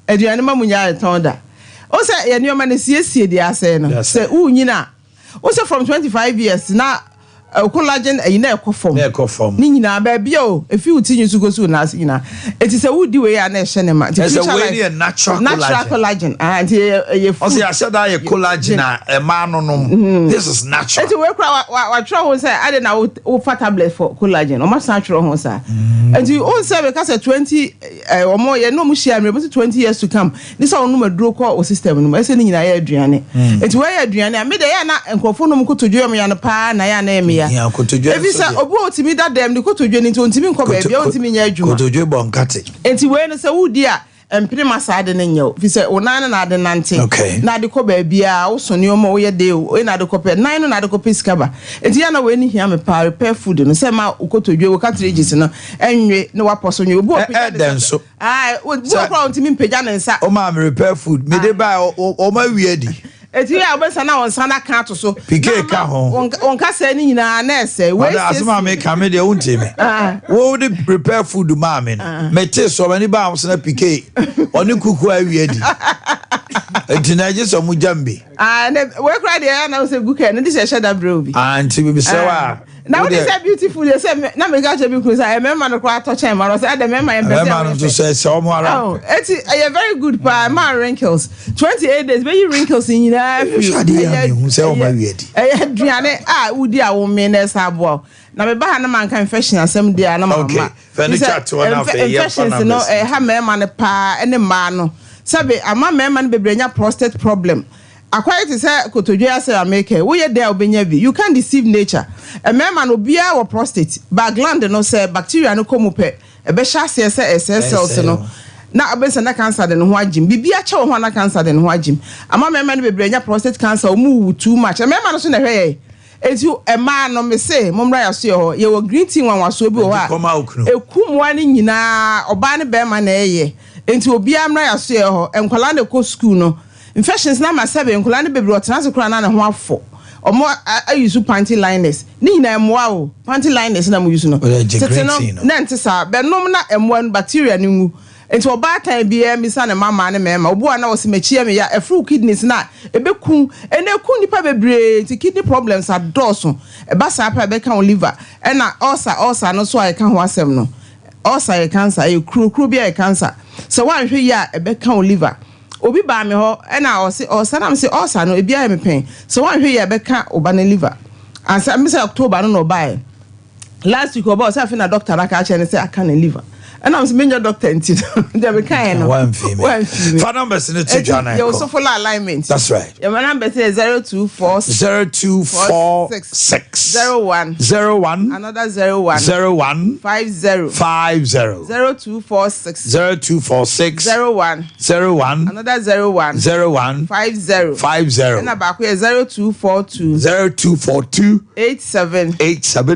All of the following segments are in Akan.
aduane ma munya ton da o say ye nioma ne siesie di ase no say unyina o say from 25 years na collagen na ekofom ni nyina ba bia o efi utinyu su go su na nyina eti say wudi we ya na ehye ne ma it's a way natural collagen and ye o say asha da ye collagen a ma no this is natural eti we kra wa try ho say ade na wo fa tablet for collagen o ma san try ho say eti o say because 20 omo ye no mu share me 20 years to come this one no maduro ko o system no say ni nyina ye aduane eti we ye aduane a me de ya na enkofo no mu kotodwe me ya no pa na ya na eme ya kotodwe efi say obu otimi da dem ni kotodwe ni ntimi nko ba bia otimi nya adwuma kotodwe bonkate enti we no say wudi a empire masade ne nyew fi say onan na de nante na de ko ba bia wo sone o ma wo ye de o na de ko pe nan no na de ko pe skaba enti ya na we ni hia me pa repair food no say ma kotodwe wo cartridges no enwe ne waposo nwe obu opija den so wo kwa ntimi mpija ne nsa o ma me repair food me de ba o ma wie di eti ya obesa na on sana kan to so pike ka ho on ka say ni nyina na ese we asema me ka me de untimi wo de prepare food ma me me te so mani ba am na pike oni kuku awie di enti na je so mu jambe ne we kra de na say guke ne dey share that bro bi anti bi se wa now what is that beautiful they say na me ga je bi cruise I remember no kwa touch him I say the member am better man to say so mo ara oh eti a very good pa man wrinkles 28 days be you wrinkles in na fi hu say o ma wie di aduane udi a wo me na sabo na me ba na man kan infection asem dia na mama okay furniture to na fe ye infection no ha me man pa ene ma no sabe ama me man bebrenya prostate problem acquired is kotodwe ase ameke wo ye there obenya bi you can't deceive nature a man no bia wo prostate ba gland no say bacteria no komu pe e be sha se cells no na abensa na cancer de no ho agim bibia che wo ho na cancer de no ho agim ama man no bebrenya prostate cancer mu too much a man no so na hwe etu e man no me say momra ya so ho ye wo green tea wanwaso bi ho a ekumwa ni nyina oba ne be ma na eye enti obia mra ya so ho enkwala na ko school no infections na ma 7 nkola ne bebre Transactional na ho afọ omo ayusu panty liners ni nyina emoa o panty liners na mo yusu no tete no na ntisa benom na emoa no bacteria ni ngu enti oba tan bia misa ne mama ne mema obu na wose machie me ya efru kidneys na ebeku eneku nipa bebre ti kidney problems adoso eba sa pa be kan liver na ulcer no so ai kan ho asem no ulcer e cancer e kru bia e cancer so wan hwe ya ebe kan liver obi ba me ho na o sana me se o sa no e bia me pen so wan hwe ye be ka oba na liver and say me say October no buy last week oba say na doctor na ka che ne say aka na liver and I'm saying your doctor enti dey be kan no one female phone number is in the journal you so full alignment that's right your number is 0246 01 another 01 50 0246 01 another 01 50 and back here 0242 87 80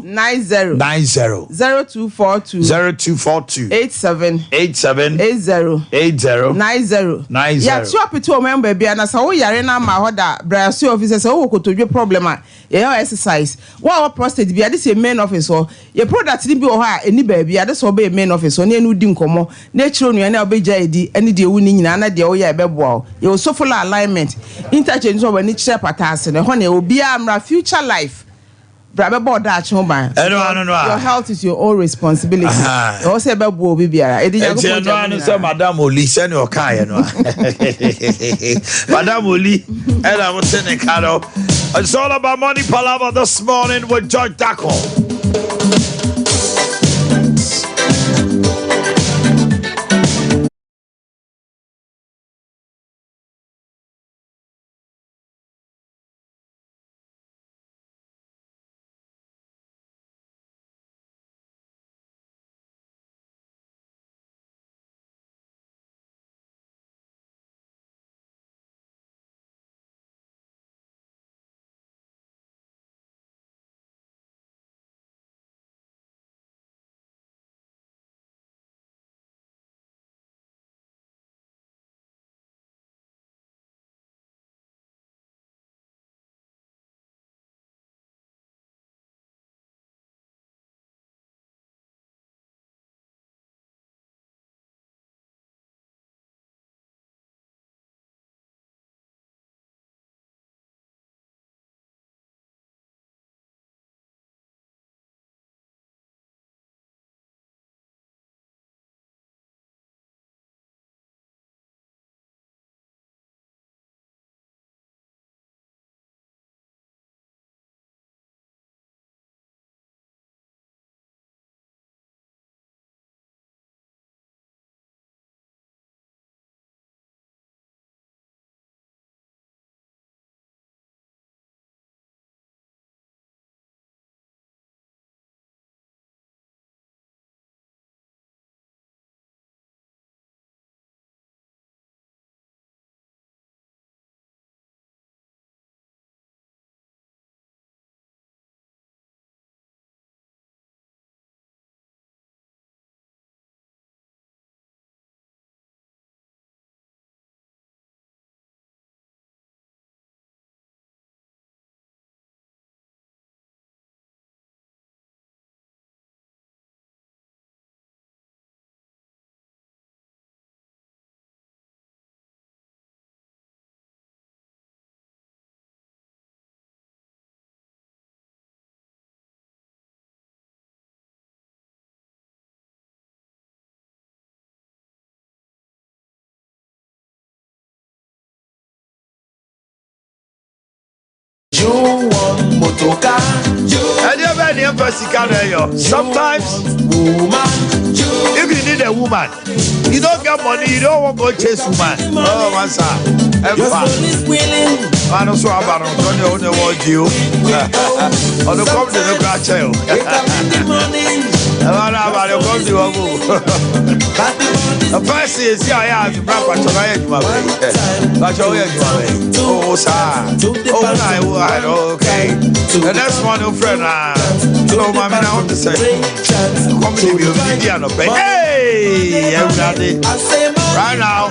90 0242 87 80 90 ya swap to member bia na so wo yare na ma hoda brass officer so wo kotodwe problem a ye exercise wo prostate bia this main office so ye product ni bi wo ha eni ba bia this so be main office so na enu di nkomo na chiro nua na obeja edi eni de ewu ni nyina na de wo ya ebeboa ye so full alignment interchange so ba ni kire patase ne ho na obi amra future life. Your health is your own responsibility. Also, about Bobby Biara. Madame Oli, send your car. Madame Oli, and I was sending Carlo. It's all about money palaver this morning with George Dacko. Sometimes, if you need a woman, you don't get money, you don't want to go chase woman. Oh, my son. Man, also, I'm on the word you. On the come to the crash. The first is, yeah, I have to wrap up to oh, sir. Oh, okay. The next one, no friend. Hello, mommy, I want to say, hey, everybody. Right now,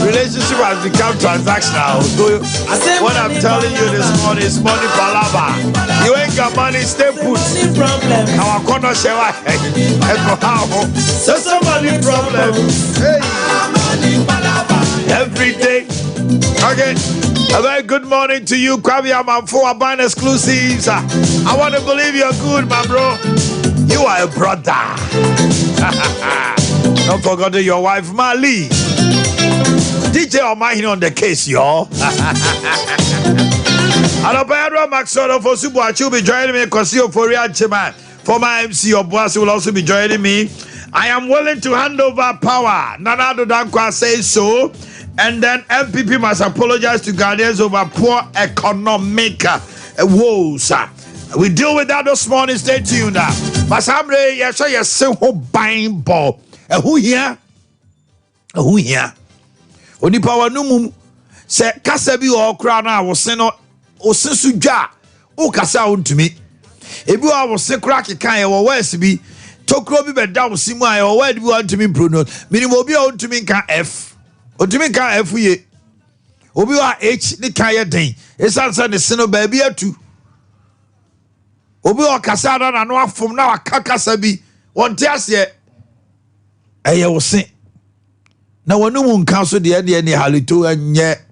relationship has become transactional. So, what I'm telling you this morning is money palava. You ain't got money, stay put. Our corner share, so somebody problem. Hey. Every day. Okay. A very good morning to you, Kwabia Manfo, Aban exclusives. I want to believe you're good, my bro. You are a brother. Don't forget your wife, Mali. DJ Omanhene on the case, y'all. And Pedro Maxono for Boakye will be joining me because you're for real, man. Former MC Obuasi will also be joining me. I am willing to hand over power. Nana Dankwa says so. And then MPP must apologize to Ghanaians over poor economic woes. We deal with that this morning. Stay tuned. Masamre, yes, yes, who buying ball. Who here? Who here? Oni power numum. Se kasabi or crana was sent or sensuja. O kasa to me. If you are se crack a kind or west be. Tokro be down Simai or where do you want to me Bruno? Minimum be on to me can F. Or to me can F ye. Obi are H the kaya day. It's answer the sin of baby too. Obi or Casada and one from now a kakasabi. One tears yet. I was saying. Now one no one counsel the idea any halito and yet.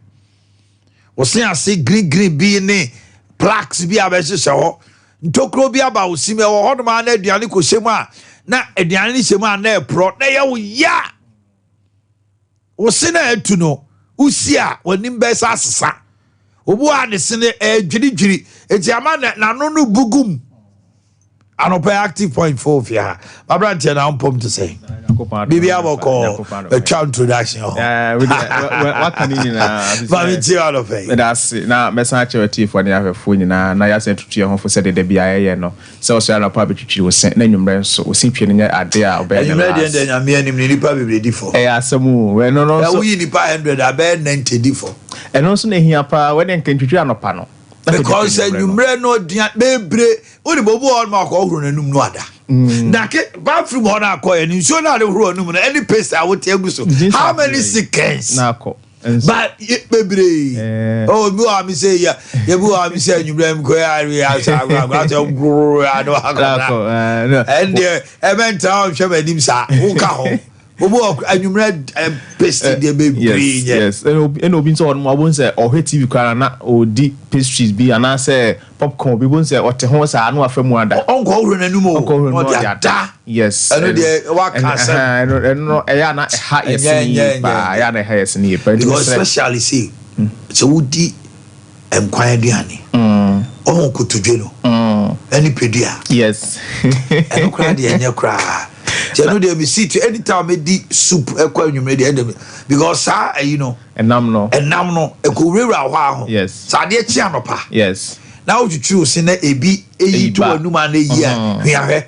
Was saying I say green be ne plaques be a basis or. Ntokro bi aba osime wo hodoma na aduane ko shema na aduane shema na epro na ya wo ya wo se na atu no usi a wonim be sa asesa obu a ne se ne dwiridwiri enti ama na no no bugum anopa active point 4 fia babra ntia na mpom to say bibi aboko a child introduction we what can you na family all of it that's na message charity for na afefo nyina na ya sent to your for said the bia ye no so so na pa betwitwi wo sen na nwumre nso wo sin twe ne ade a obe na nwumre de nyame anim ni nipa bebre di for asemu we no so we nipa 100 abe 90 di for eno so na hia pa we den kentwitwi anopa no because nwumre no dia bebre odi bobu on ma ko huru nanum no ada na ke bathroom ho na akoye ni so na de huru anum na any paste I would tell you so how many seconds na ko but bebre oh mi wa mi say ya ye bi wa mi say nwumre m ko ya ri asa gwa so guru ya no akọ and the event am hwe badim sa wo ka ho Bobo anwumre paste de be green yes and obi so on won say o TV kwara na odi pastries bi ana say popcorn bi won say o te ho sa anu afemu ada onko huru nanum o da yes eno de wa ka say no ya na ha yes ba ya na ha yes ni pa especially see so udi enkwan aduane o kotodwe no any pedia yes eno kra de enye kra Janu dey be sit anytime me di soup ekwa nwumre dey dem because you know enam no e ko rewura ho aho yes sa de chi anopa yes now you choose say na ebi eyi to anuma na yi a hwe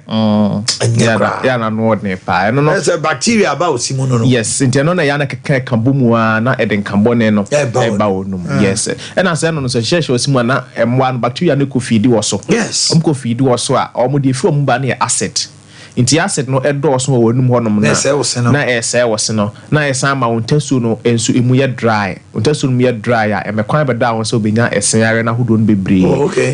ya na no ne pa no there's a bacteria about simu no yes ntia no na ya na keka kambo mu a na eden kambo ne no e ba onum yes e na say no so hye osimu na emwa no bacteria ne ko feed wo so yes ko feed wo so a omo de fi omu ba na acid inti acid no edoso wo wonum honom na ese wo se no na ese ama wontasu no ensu emu ye dry wontasu no ye dry a emekwan beda won so benya ese yare na hodo no bebre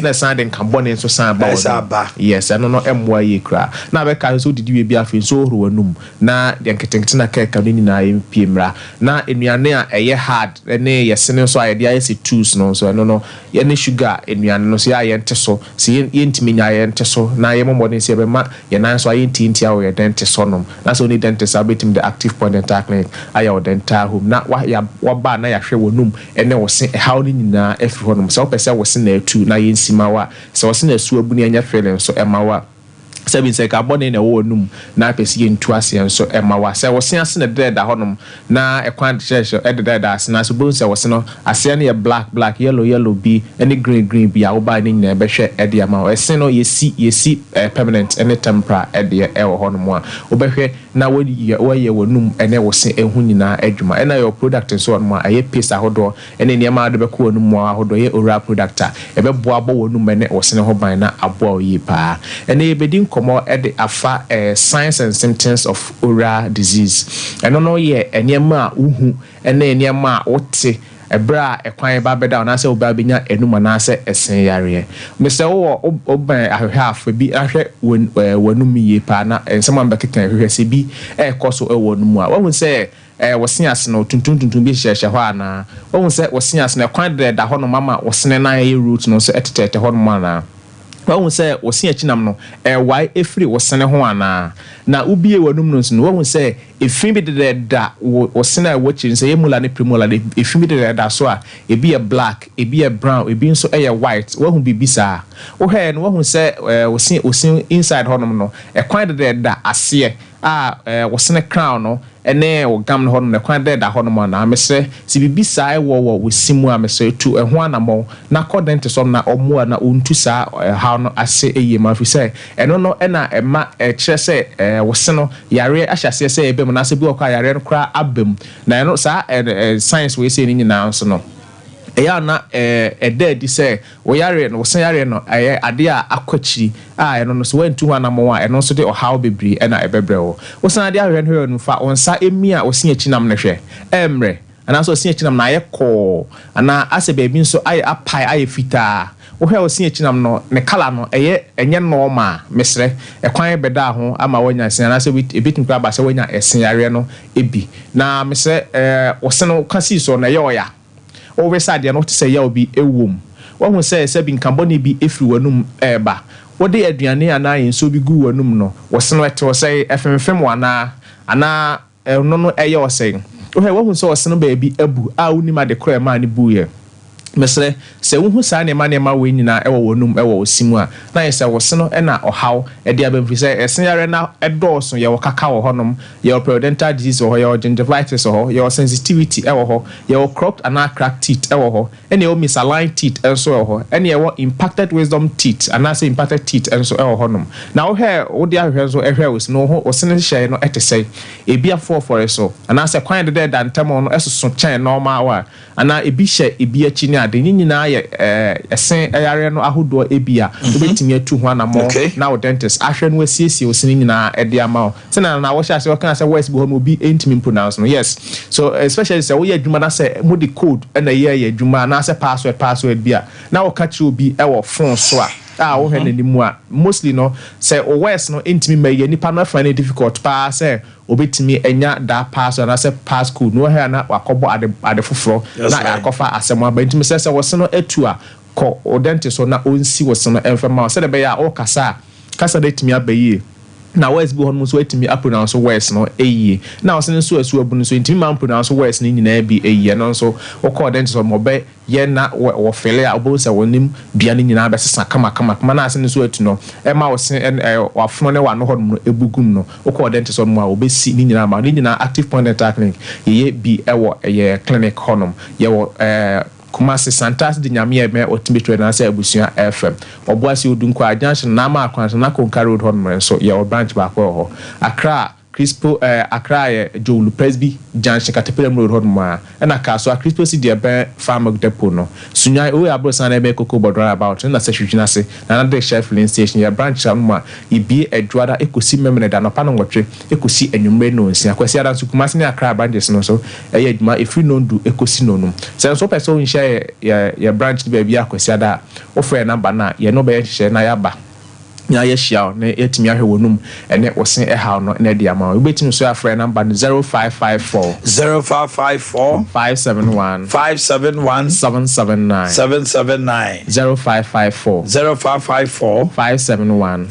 na ese den carbon enso san ba yes no no emwa ye kra na be ka so didi we bia fe so horo wanum na de nketenkete na keka no ni na empiemra na enuane a eye hard ne yese ne so a ye ase tools no so no ye ne sugar enuane no so ya ye nteso se ye ntimi nya ye nteso na ye momodin se be ma ye nan so tinti awo dentist sonom na so ni dentist abetim the active point dental clinic aya o dental home na wa ba na ya hwe hwe wonum ene wo se how ni nyina afiri honom so opese wo se na atu na yensimawa so wo se na su abu ni anya feeling so emawa sebi se ka bone na wo num na pesi yentu ase nso emawa se wo se ase na dead honom na ekwan church dead ase na so bon se wo se no ase na ye black yellow bi any green bi a wo ba ni nyina behwe ede ama ese no yesi permanent any temporary ede wo honom a wo behwe na wo ye wonum ene wo se ehu nyina adwuma ena your product so on ma aye paste ahodo ene niam ade be ko wonum ahodo ye oral product a ebe boa bo wonum ene wo se ne ho ban na aboa yi pa ene ye bedin komo ede afa signs and symptoms of oral disease eno no ye eniema uhu ene eniema wote ebra ekwan ba beda na se oba benya enuma na se esen yare mr wo oban ahwehaf bi ahwe wonum yi pa na ensema mbekeka ahwehwe se bi ekoso wonum a wo se wosias no tuntun bi hyehye ho ana wo se wosias no ekwan de da ho no mama wosene na ye root no so etetete ho no ana wo se wosi achinam no why efiri wosene ho ana na ubie wanum no nso wo se efiri bi de da wosene watching say emula ne premola de efiri bi de da so a ebi e black ebi e brown ebi nso e white wo hu bibisa wo he no wo se wosi inside honom no ekwan de da ase wosene crown no ene wo gam no hono ne kwan de da hono mo na amese si bibisa wo simu amese tu ho anamo na according som na omo na ontu sa how no ase eye ma fi say eno no ena ema kire say woseno yare ahyase say ebe mo na se bi okwa yare no kra abem na eno sa science we say ni nyina nso no eya na dead say wo yare no wosen yare no ade a akwachiri eno no so wantu ho anamo eno so de how bebri ena ebebre wo wosen ade ahwe no fa onsa emi a wosen achinam ne hwe emre ana so wosen achinam na ayeko ana ase bebi nso apai ayefita wo hwe wosen achinam no ne kala no enye normal mesre ekwan beda ho ama wanya sen ana se ebitin kra ba se wanya esen yare no ebi na mesre wosen no kasi so na yoya over side no to say ya obi ewom wo hu say bi nkamboni bi efiri wanum eba wo de aduane ana yenso bi gu wanum no wo se no ete wo say efemfem wana ana no no eye wo say wo hu say wo se no ba bi abu a unima de kra ma ne buye mesre se wo hu sa ne ma we nyina ewo wonum ewo osimu a na yesa wo se no na ohaw e dia bamfi se esen yare na edoso ye wo kaka wo honom ye periodontal disease wo ye gingivitis wo ye sensitivity ewo ho ye cropped and cracked teeth ewo ho ene o misaligned teeth enso ewo ho ene ye impacted wisdom teeth and say impacted teeth enso ewo honom na wo he wo dia hwe so ehwe wo no ho wo se ne hye no etesei ebia for so and say kwan de dan temo no esoso chen normal wa ana ebi hye ebi achi ni ade nyina ye esen yare no ahodo ebia obetimi atu ho anamo na wo dentist ahwe no asiesie osini nyina ede ama o sena na wo hye ase wo kan say voice bi ho no obi intimi pronounce no yes so especially say wo ye adwuma na say mo de code na ye adwuma na say password bia na wo ka chi obi e wo phone so a wo hwe nanimu a mostly no say o west no intimi maye nipa no find it difficult pa say obetimi enya da password na say passcode no he na wakobo ade foforo na akofa asemo aba intimi say wo no etu a ko dentist so na onsi wo no emfema say de be ya o kasa de timi abaye na west bi honum so etimi pronounce west no eyi na wose nso asu abu no so intimi man pronounce west ni nyina bi eyi no so wo ko dentist so mo be ye na wo fele a obo se wonim bia ni nyina be sesa kama na ase nso atu no e ma wose wafono ne wa no honum no ebugum no wo ko dentist so mo a obesi ni nyina ma ni nyina active point dental clinic ye bi ewo ye clinic honum ye wo Kumasi Santas di nyame me otimetwe na say abusua FM oboase odunko ajantion na ma akwanso na konka road honum so ye branch ba ko ho Accra Crispo Accra Jolu Presby Junction Katepelem Road honum na ka so Crispo si de ben farm depot no sunya o abrosan na be koko bodra about na se hwina se na de chef filling station ye branch am ibi edwada ekosi memene da no pa no nwotwe ekosi anwumre no nsia akwasi ada so Kumasi ne Accra branches no so eye adwuma efri no ndu ekosi no no se so person nhye ye branch be bia akwasi ada ofre number na ye no be nhye na yaba na yɛhyia na yɛtumi ahwɛ wonum ɛne wɔsen ɛhaw no na de ama wobɛtumi so afrɛ number no 0554 571 779 0554 571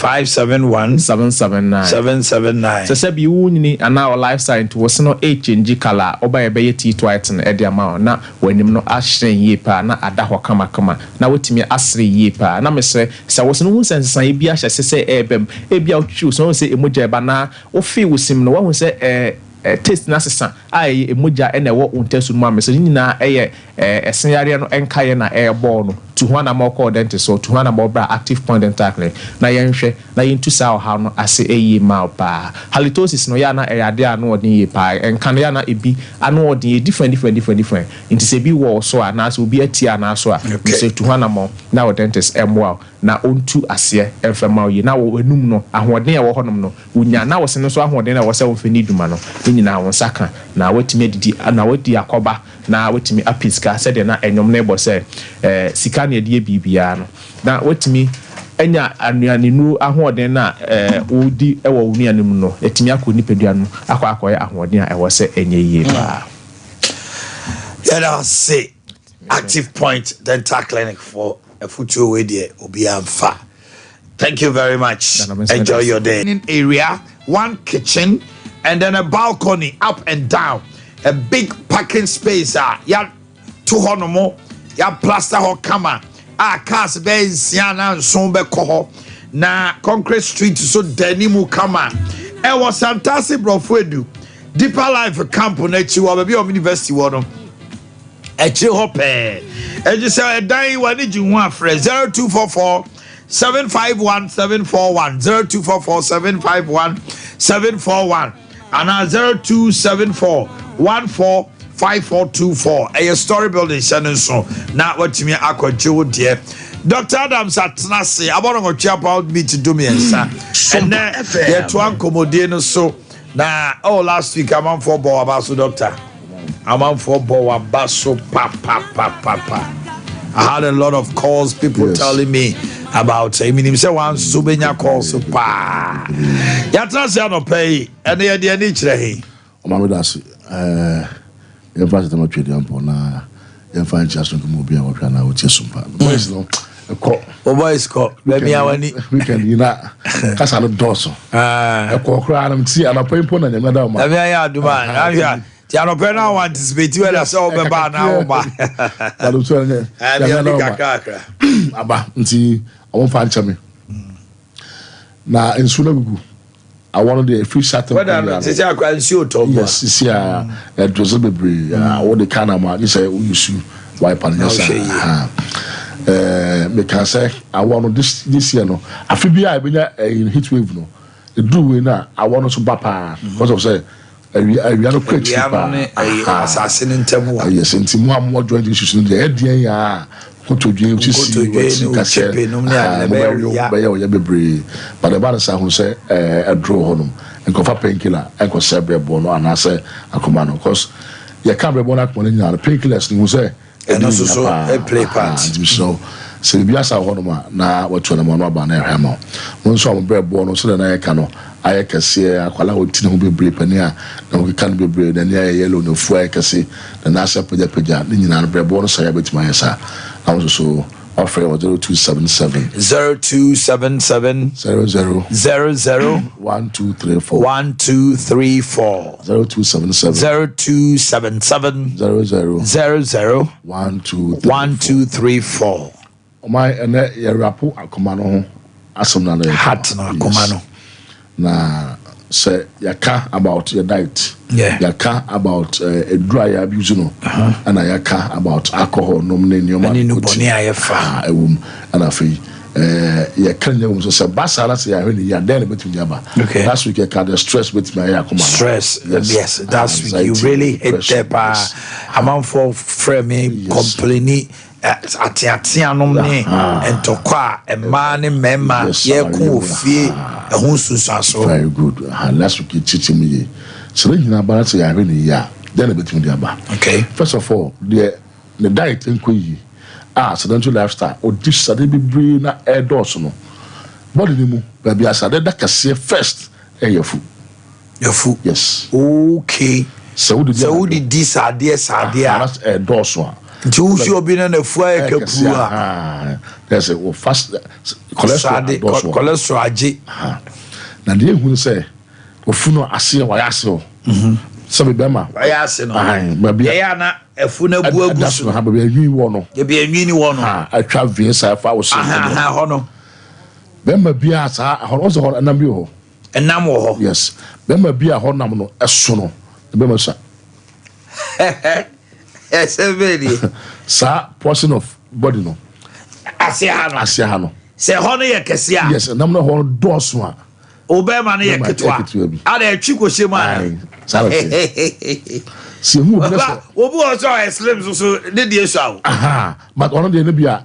779 sɛ bi wo nyini ana lifestyle into wɔse no change color oba yɛbɛyɛ T-white no ɛde ama na wanim no ahyerɛn yie pa na ada hɔ kama na wotumi asere yie pa na mesrɛ sɛ wɔse no hu sensan ebi ahyɛ sɛ ɛbɛm ebi awtwi so sɛ emogya ba na wo feel wosim no wo hu sɛ taste na sesa ai emogya ena ɛwɔ untesu no amese nyina ɛyɛ ɛsenyare no ɛnkaye na ɛbɔ no to ho na mɔkɔ dentist so to ho na mɔbra active point dental clinic na yɛnhwɛ na yɛntu saa ɔha no ase ɛyie ma pa halitosis no ya na ɛyade a no ɔden yie pa ɛnka no ya na ebi ano ɔden yɛ different nti sɛ bi wɔ so a na so obi atia na so a sɛ to ho na mɔ na wɔ dentist ɛmoa na ontu aseɛ ɛmfa ma yi na wɔ enum no ahoɔden ɛwɔ hɔ nom no wonya na wɔ se no so ahoɔden na wɔ sɛ wɔ mfa ni duma no nyina wɔn saka na watimi adidi na wadi akoba na watimi apiska sɛ de na enyom na ebo sɛ sika na de bibia no na watimi enya anuane nu ahoɔden na wodi ɛwɔ unuane mu no etimi akɔ nipadua no akɔ ahoɔden a ɛwɔ sɛ enye yie ba yɛda say active point dental clinic for a future way there obi amfa. Thank you very much. Enjoy your day. In area, one kitchen and then a balcony up and down, a big parking space. Ya 200 more. Ya plaster ho kama. Cars be siana sombe koho. Na concrete street so denimu kama. E was fantastic brofwedu. Deeper life camp on echiwa baby of university wono. Echi hope. E just say dan wani ji ho afre 0244 751 741 0244 751 741 and 0274 145424 a story building channel so now what me akwaje dear Dr. Adams atnase about go chat about me to do me and then there to accommodate so na last week I'm on for ball about so doctor I'm on for ball about so pa I had a lot of calls, people telling me about I mean himself one so many calls so pa. Ya transfer no pay and they dey ni kire he. O ma me da se e fa se ma twedi ampo na e fa ncha so ko obi a wo hwa na wo tie Sompa. Boys no ko. O boys ko. Baby awani. Weekend ina kasa no doso. E ko kra na mti ana pempo na nyame da ma. Baby ya aduma. Ahia. Ti ano pe na want anticipate whether so be ba na wo ba. Ado so ne. Ya ni kakra. Aba nti o fa ncha me. Na ensu na gugu. I wanted the free shuttle. Whether say akwa nsu to bo. Yes, see it was a bebre. What the kind of man you say you should wipe on yourself. Me can say I want this year no. I feel be I been in heat wave no. The do we na I want to papa because of say we are not quite cheap. Assassin in temu. Yes, and Timu am joint issues in the head ya. Go to jail to see what you can say. But the balance who say a draw home and cover painkiller and go cerebral bone and I say a command because you can't be born at one in the painkillers who say and also so a play part. So Biasa Honoma na what to the Monobana Hammer. One saw a bread born so that I cannot. I can see a quality tin be brave and yeah, and we can't be brave and yeah, yellow no fue can see the Nasa Peja, Nina bread born so I bet my answer. I was so offering 0277 0277 00 1234 1234 0277 0277 00 1234. My and ya rapo akomano asomna na hat na akomano na say yaka about your diet yaka about a dry abuse no and yaka about alcohol no nyoma ani no boni ayefa ewum and afi ya kan nyum so say basara say ya hwe ya den betumi aba last week ya the stress betumi ya akomano stress yes that's week you really hit the amount for frame complaining atiatia nom ne entokwa ema ne mema ye ku ofie ehun susaso very good last week chichi me so nyina balance ya hwe ne ya then betimi dia ba okay first of all the diet enko yi so don't you lifestyle or this sade be brain na air dose no body ni mu baby asa de da kase first yafu yes okay so we di sade a doso a nti wo shi obi na nafu a kapuru a there's a fast cholesterol age na de ehunu say ofu no ase wa yase o so be bema wa yase no ya na efu na bu agusu ha be anwi wo no ye be anwi ni wo no atwa visa fa wo se ho no bema bia sa ho so ho nam bi ho enam wo ho yes bema bia ho nam no eso no bema sa very sa portion of body no asia no se ho no ye kese a yes nam no ho doso a obema no ye ketwa ada atwi ko shema si hu obi also slim so de die so aha but ono de no bia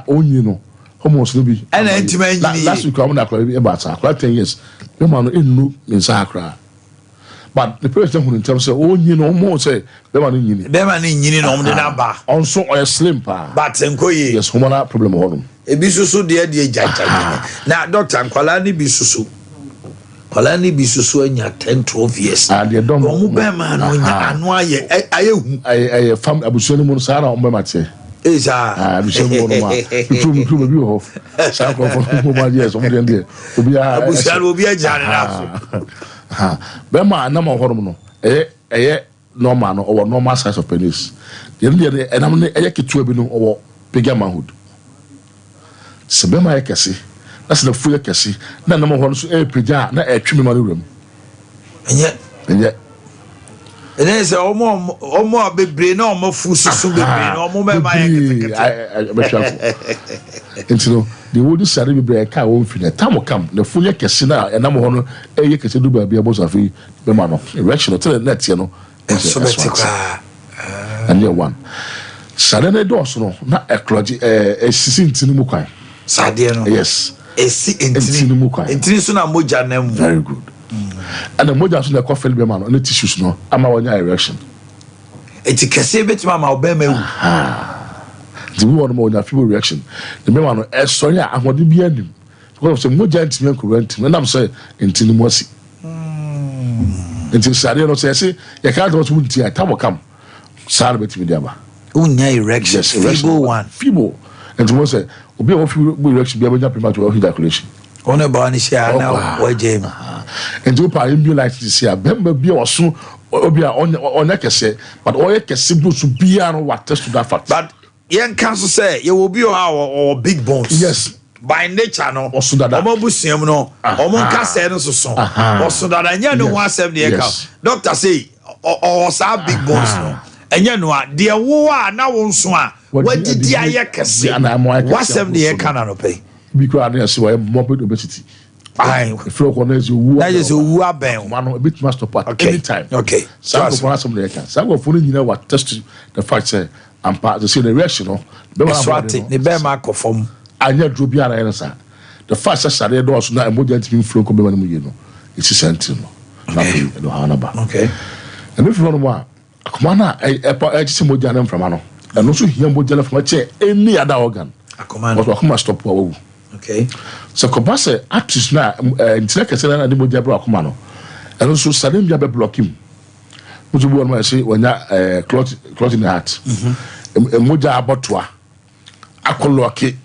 onyi no almost no bi ana intima nyini last week am na akra bi about akra 10 years me man no enu nsa akra but the person who in terms of onyi no mo say be man nyini no de na ba onso o slim pa but enkoye yes hormonal problem ho no ebi susu de jaja na doctor nkwala ni bi susu kwala ni bi susu anya 10-12 years and they don't mo be man no nya anu ayehu ay fam abusuani mu sa na o be mate esa abusuani mu no ma tutu bi ho sa ko mo ba yes o mo de obi abusuani obi ajare na ha be ma na mo horom no normal no or normal size of penis the enam ne ketua bi no or bigger manhood se be ma yakese na se na fu yakese na na mo ho no so pija na atwi me ma no wram enye se omo bebre na omo fu susu bebre na omo be ma yakete entino the would sare bebre ka won fi na tam kam na fu yakese na enam ho no yakese du ba bia bo so afi be ma no erection to the net ye no so betika and year one sare na dos no na ecology esisi ntini mu kwan sade no yes esi ntini mu kwan ntini so na moja na mu very good and the moja so na coffee be ma no na tissues no ama wonya erection eti kese betima ma obema wu the one mo na fibo reaction the be ma no sorry ahode bi anim because of moja ntimi encorrect na am say ntini mu asi ntini sare no say you can't do what ntia tam kam sare betimi dia ba unya erection feeble and to say obi o feeble erection bi abanya premature ejaculation one ba ni share na waje ma and to pa im like this here bemba bi oso obi a onya kese but oye kese do so bia no what test to that fact but yen can so say you will be or big bones yes by nature no oso dada omo busiam no omo nka say no so oso dada nya no ho asem de ka doctor say o sa big bones no enya no a de wo a na wo nso a wadidi aye kese wasem de ka na no pay because I say why morbid obesity flow connects you that is who aben man a bit must stop at any time okay so for some they can some of you know what test the fact say and part to see the reaction no be what the be ma conform anya dro bi ara yensa the fact say sare do so na emoji anti flow ko be man mu ye no it's sentin no na no hanaba okay and if you know more akoma na e just emoji anam from ano and also here emoji na from che any other organ akoma but akoma stop wo okay so kobase artist na intellect kese na de moja bro akoma no and so sadem bia be block him mutu bo no say wanya clot in the heart moja abotoa akoloke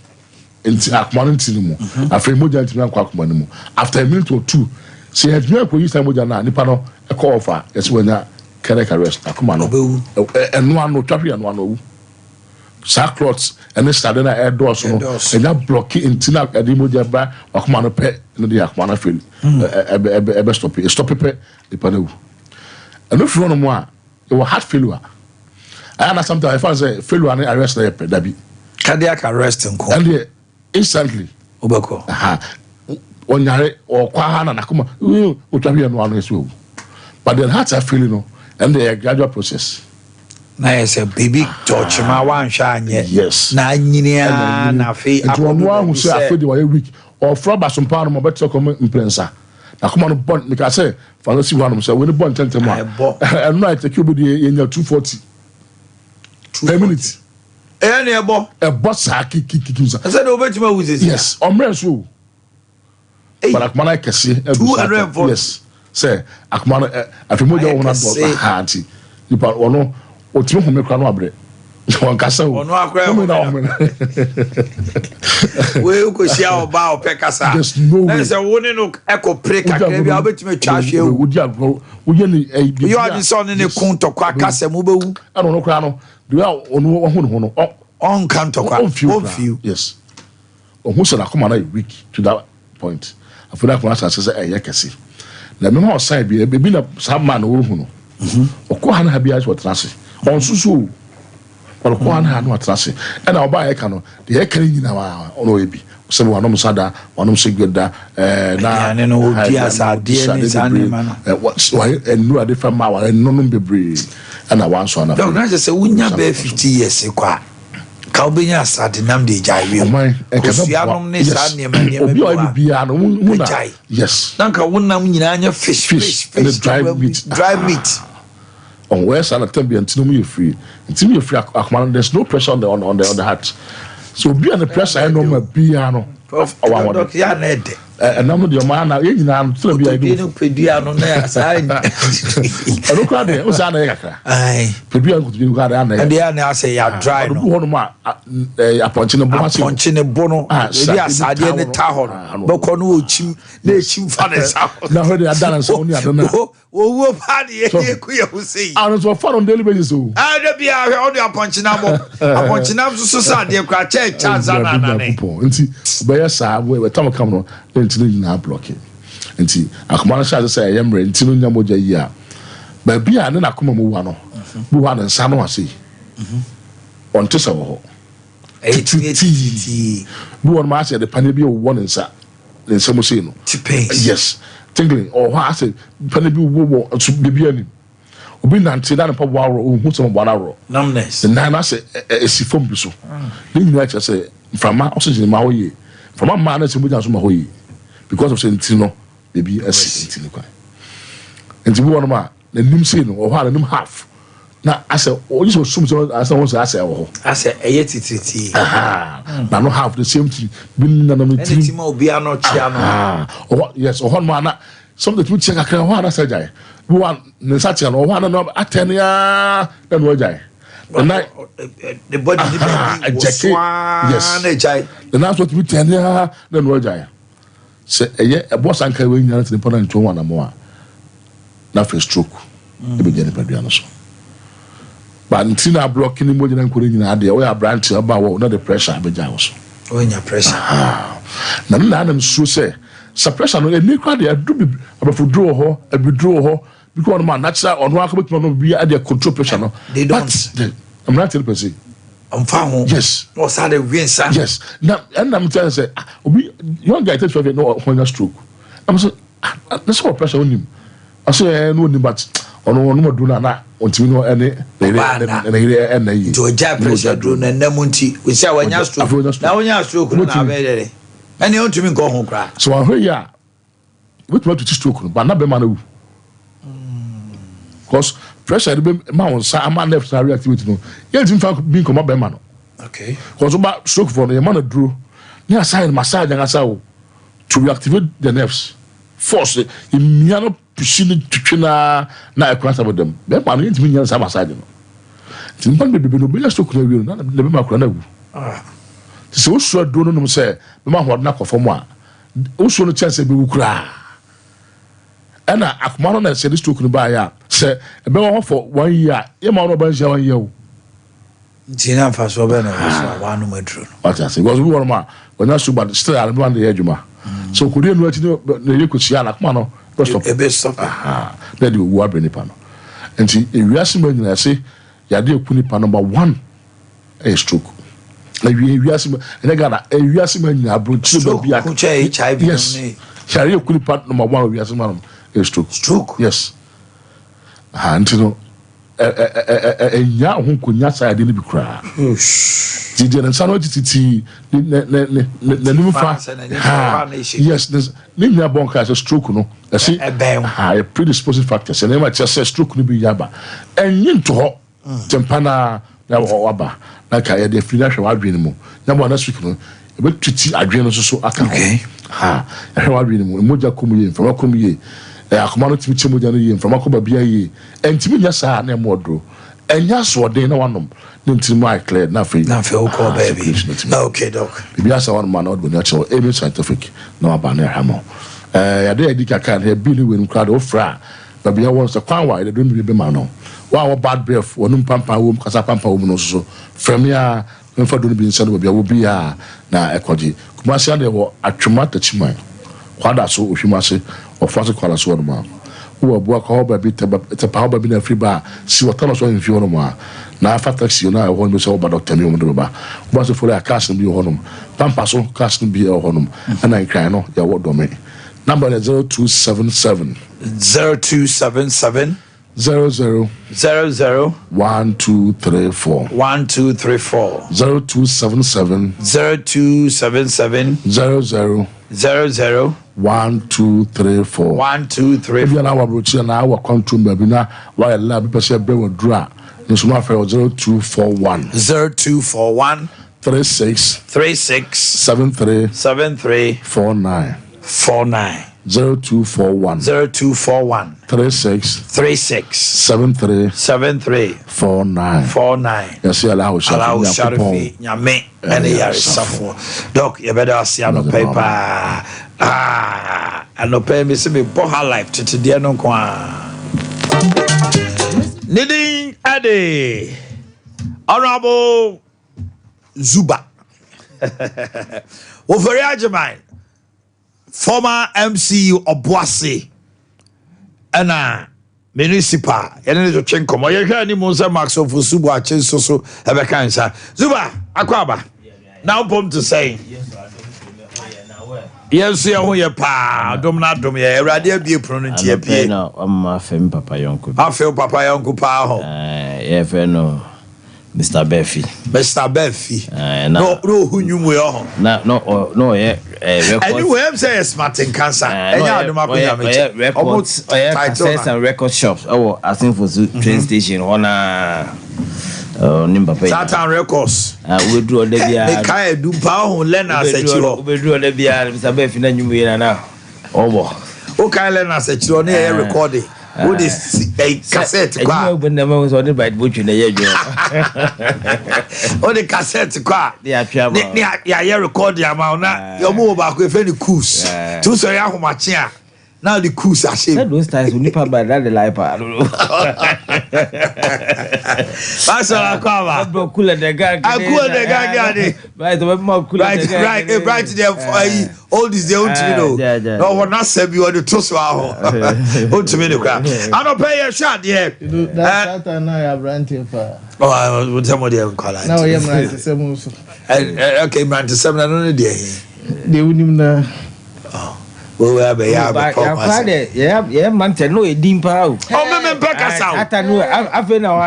enti akoma no ntini mu after moja ntini akoma no mu after a minute or two say had me ko use moja na nipa no e call offer yes wanya cardiac arrest akoma no eno ano twapia no ano sackcloths and this started na air doors no and that block intina adimoja ba akoma no pe no dia akoma na fail ebe stop pe the panu and if you no more it was heart failure I understand sometimes if I say failure and arrest na pe dabi cardiac arrest nko and instantly obeko onyare okwa ha na akoma otwahwe no ano eso but the heart are failing no and the gradual process na yes baby touch ma wan hwa anye yes na nyinia na fe akono ahu se afedi wa week or from Sompa no mo beto come imprensa na come no bond because say fancy one no say we no bond tentem a and right take you be enya 240 per minute na ebo sa kikikimsa I said obetima wuze yes omre so but akumana kɛse 240 yes sɛ akumana afimoja wɔn na dɔ ha nti nipa ɔno otimi home kra no abrɛ wɔn kasa o ɔno akora we ko sia oba opɛ kasa na sɛ wo ne no ɛkɔ pre kakra bi obetime twa hwe o wodi agro wo ye ni yo adi so ne kun tɔkɔ akasa mu bewu ɛno no kra no de ɔno ɔho ne ho no on kan tɔkɔ on feel yes ɔho sɛ akoma na weak to that point afuna akoma sɛ sɛ ɛyɛ kɛse na me ma ɔsan bi na saa man wo hu no ɔkɔ ha na ha bi aso trase on susu ɔkɔ ha na ha no trase ɛna ɔba yɛ ka no de yɛ ka nyina wa ɔno ebi sɛ wɔnom sada wɔnom segeda na ne no odi asade ne sane ma no ɛnu ade fa ma wa ɛnonom bebree ɛna wanso ana dɔk na sɛ wonya bɛ 50 years kwa ka obenya asade nam de jaiwe osuanom ne sa nneɛma obi a bibia no mu na yes nanka wonam nyina anya fish dry meat on where sana tambia ntino you free akoma there's no pressure on the heart so be under pressure no ma bia no dɔk ya na ɛdɛ ɛnam de ɔma na yɛ nyina no tla bia idu pedua no na saa ɛno kra de o sa na yɛ kakra ai pedua ko tu kra de ana ɛde ya na asɛ ya dry no ho no ma aponche ne bo ma se aponche ne bo no ebi asade ne ta ho no bɛkɔ no ochim na echim fa ne sa na ho de adana so ni adana wo pa de ye ku ye ho sei and so far on daily basis o da bia hwe o de aponche na mo aponche na so sa de kra che za na ne nti be ya sa we tam kam no ntino nyina block nti akoma no sha say yemre ntino nya moja yi a ba bia ne na akoma mu wa no bu wa ne nsa no ase on to so ho ti bu won ma ase de pane bi wo ne nsa mo say no yes tingling or ha ase pane bi wo so bibia ni obi nante da ne pa wa ro hu so mo na ro numbness na na se esifom bi so ni nyina che say frama oxygen ma ho yi frama ma na se mo jan so ma ho yi because of sentino baby sentino kwa enti bi won ma na nim say no o ha na nim half na ase o yi so sum so ase won so ase wo ase eye tititi na no half the same thing bin na me tin enti ma obi ano chia no o yes o hon ma na something to check akra ho na sajai bi wan ne sa chia no ho na no atene ya na no jai the body yes the nice what we tene ya na no jai se eye e boss anka we nyana tin pona nto wana mo a na first stroke e be gene padua no so ba ntina block ni mo gina nkore nyina ade we branch aba wo na the pressure be ja wo so o nya pressure na nam so say suppression no ni kwa de adu bi abafodro ho abidro ho because man natural ono akobetuma no bi ade control pressure no they don't I'm not telling you ho yes o sa de winsa yes na and I'm telling say obi young guy take 12 no when stroke I'm so that's what pressure on him I say no ni but ono no do na ontimi no ene na yi to ja pressure do na namunti we say wanya stroke na wanya stroke na be dere ene ontimi nko ho kra so ahwe ya we to stroke no but na be man na because pressure dey ma on sa ama left na reactivity no ye tin fa bin come be man no okay because ba stroke for no ye man na duro ni assign massage and asa to reactivate the nerves force imiano pushing twitwena na ekwasa bodem be man no ntimi nya sa massage no tin ban be no be stroke na wi no na be ma kura na wu so so do no say be ma ho na kofo mu a so no chance be wu kura ana akoma no na se stroke no ba ya se be wo for 1 year e ma no ba nsia 1 year o ntina fa so be na so wa no madru no ata se because we won ma when asu but still I don't dey adwuma so kuri enu ati na ye kusia na akoma no stop e be stop na di wo abeni pa no enti e wiase ma nyina se ya de ekuni pa number 1 e stroke na wiase ma na gana e wiase ma nyina abro ti ba bia HIV yes share ekuni pa number 1 wiase ma no stroke yes antino nya ho konya side ni bi kra ti je na sano titi na nimu fa yes ni nya bon ka stroke no see a predisposing factor se na ma say stroke ni bi yaba enyin to ho tempana na waba na ka ya de free na hwe wa dwen mu na mo na stroke no but treaty adrenaline so aka ha ehwe wa dwene mu moja kom ye from akom ye akoma no timi chemoja no ye from akoba bia ye entimi nya saa na emodro enya so den na wanom na ntimi ai clear na fe call baby okay doc bia sa one man od bo na chewo any scientific na aba na hamo ya de edika kan he bili we crowd ofra ba bia won so kwan wa de do mi be ma no wa bad breath wonum pampa wo kasa pampa wo no so from ya mfa do no bi nsa no bia wo bia na ekoji kuma sia de wo atwema tachiman kwada so ohwimase ofase kwala so no ma wo bua ka hoba bi te pa hoba bi na free ba si wotano so nfi no ma na afa taxi na ho no so ba doctor mi mo do ba bo so fole cash bi ho no pampa so cash bi ho no ana nkran no ya wo do me number 0277 0277 00 00 1234 0277 0277 00 00 1234 if you na wabrochi na our control baby na why lab person be wodura no so ma 0241 36 73 49 0241 36 73 49 yes allow sharafi nyame ene yare safo doc you better see no paper no pay me se me boha life to today no kwa needing Ade Honorable Zuba Ofori Agyemang former MCU Boakye ana municipal yene to twen komo ye hwa ni mo se Max of Boakye so ebe kan sa Zuba akwaba now pom to say yes ye ho ye pa dom na dom ye awrade abie pro no tie pie na amma fem papa yonko pa ho ye fe no Mr. Befi no hunyumu yo no yeah record anyway I'm say smart in cancer enya adoma ko ya me records cassettes and record shops I think for train station ona nimba pay Satan records we do all the bia e kai du pa ho lena sechi ho we do all the bia Mr. Befi na nyumu ye na obo o kai lena sechi ho na e recording what is a cassette kwa when the man was on the by butcher na ye jo o the cassette kwa ya twa ya record ya ma na yo mo ba ko e fe ni cruise tu so ya homache a now the cruise are shame those times we nipa by that the life I don't know pastor akwa ba kula de gang right we mo kula de gang right there all this they want to know no what not say you the trust wa ho want to me the kwa I don't pay your shot here that na ya brand pa oh we tell me the call now you brand 7 so okay brand 7 I don't know there they unim na we be ya be promise yeah man te no edin pa o me peka sa ata no afi no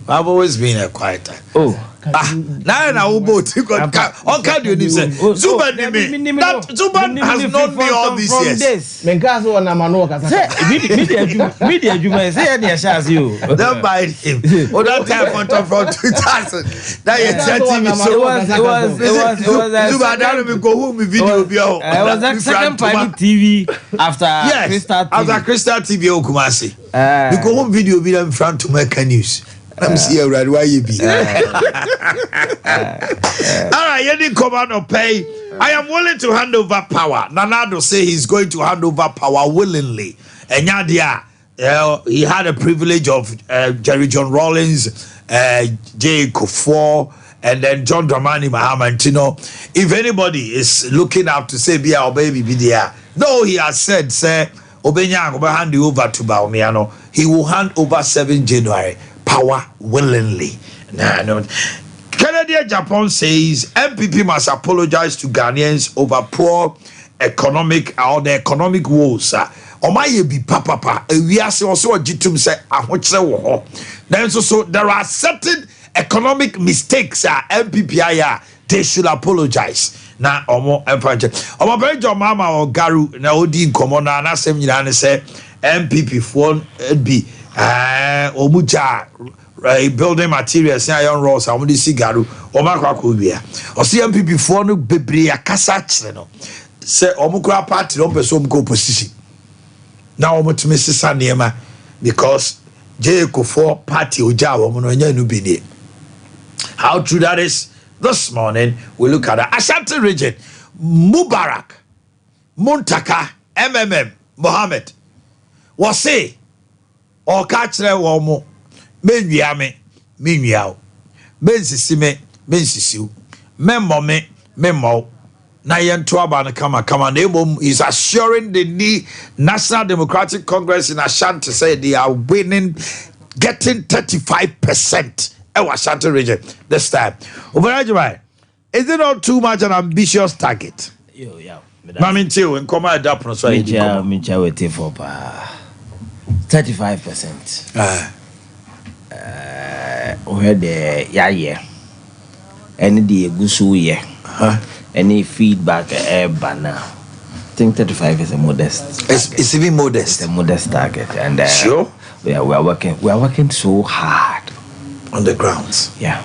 I've always been a quiet type. Oh. Now we both on can you say Zuba that Zuba has known me all these years. Menkaso wana mano kasa. Media juma say na shas you. Don't bite him. Oh that time from 2000. That you 30 me so it was Zuba down me go home video be oh. I was at second private TV after Crystal TV. After Crystal TV Okumasi. We go home video be in front to make news. I'm see already why you be. All right, you didn't come out of pay. I am willing to hand over power. Nanado say he's going to hand over power willingly. And Yadia, he had a privilege of Jerry John Rawlings, Jay Kufuor, and then John Dramani Mahama. You know, if anybody is looking out to say, be our baby, be there. No, he has said, say, Obenyang will hand you over to Baumiano. He will hand over 7 January. Power willingly. No. Canada Japan says MPP must apologize to Ghanaians over poor economic or the economic woes. Omaye bi papa. We are also jitum say ahoche wo. Then so there are certain economic mistakes MPP they should apologize. Na omo empire. Omo bejo mama o garu na odi nkomo na asem nyina ne say MPP for be omuja building materials iron rods and the cigar or macracobia or see MPP for no bebre akasa kire no say omukura party no person go opposition now omo to Mrs. Saniema because Jayco for party oja omo no nya no bi ne. How true that is? This morning we look at the Ashanti region. Mubarak, Muntaka, MMM, Mohammed. Was say or catch them one more. Men yame, men yaw, men sisime, men sisiu, men mome, men mo. Nayan Tuaba Kama Nemo is assuring the National Democratic Congress in Ashanti say they are winning, getting 35%. Ashanti region this time. Overajimai, is it not too much an ambitious target? Yo, yeah. Mami Tio, and come out that prosperity. Mincha waiting for 35%. Where the yeah. Any the gusu yeah. Any feedback banner. I think 35 is a modest. It's even modest. It's a modest target, and sure. We are working so hard. On the grounds. Yeah,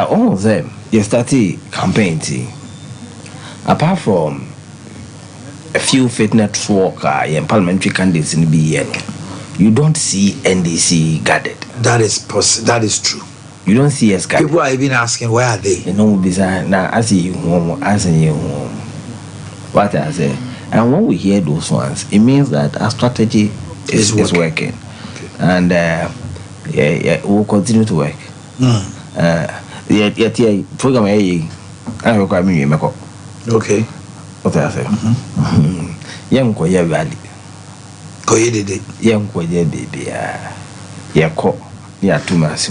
all of them. You started campaign team. Apart from a few fitness worker and parliamentary candidates in the BN, you don't see NDC gathered. That is true. You don't see us gathered. People are even asking where are they? You know, now I see you home, What I say, and when we hear those ones, it means that our strategy is working. And we'll continue to work. Program I require me. Okay. What I say? Young Koya Valley. Koye did it. Young Koya baby. Yeah, 2 months.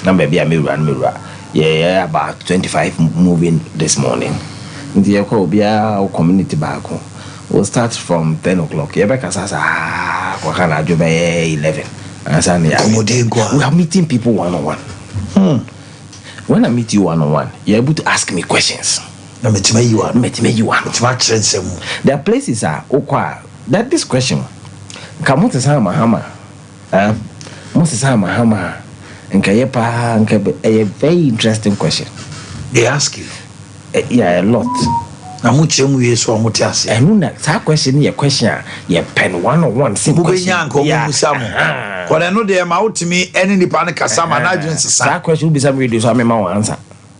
Number be a mirror. Yeah, about 25 moving this morning. The Yakobia community back. We'll start from 10 o'clock. Yeah, because 11. We are meeting people one-on-one. When I meet you one-on-one, you're able to ask me questions. There are places that this question a very interesting question. They ask you? Yeah, a lot. And that question is a question. You pen one-on-one. But I know they are out to me any Nippon Kasama. That question will be some radio, so I may answer.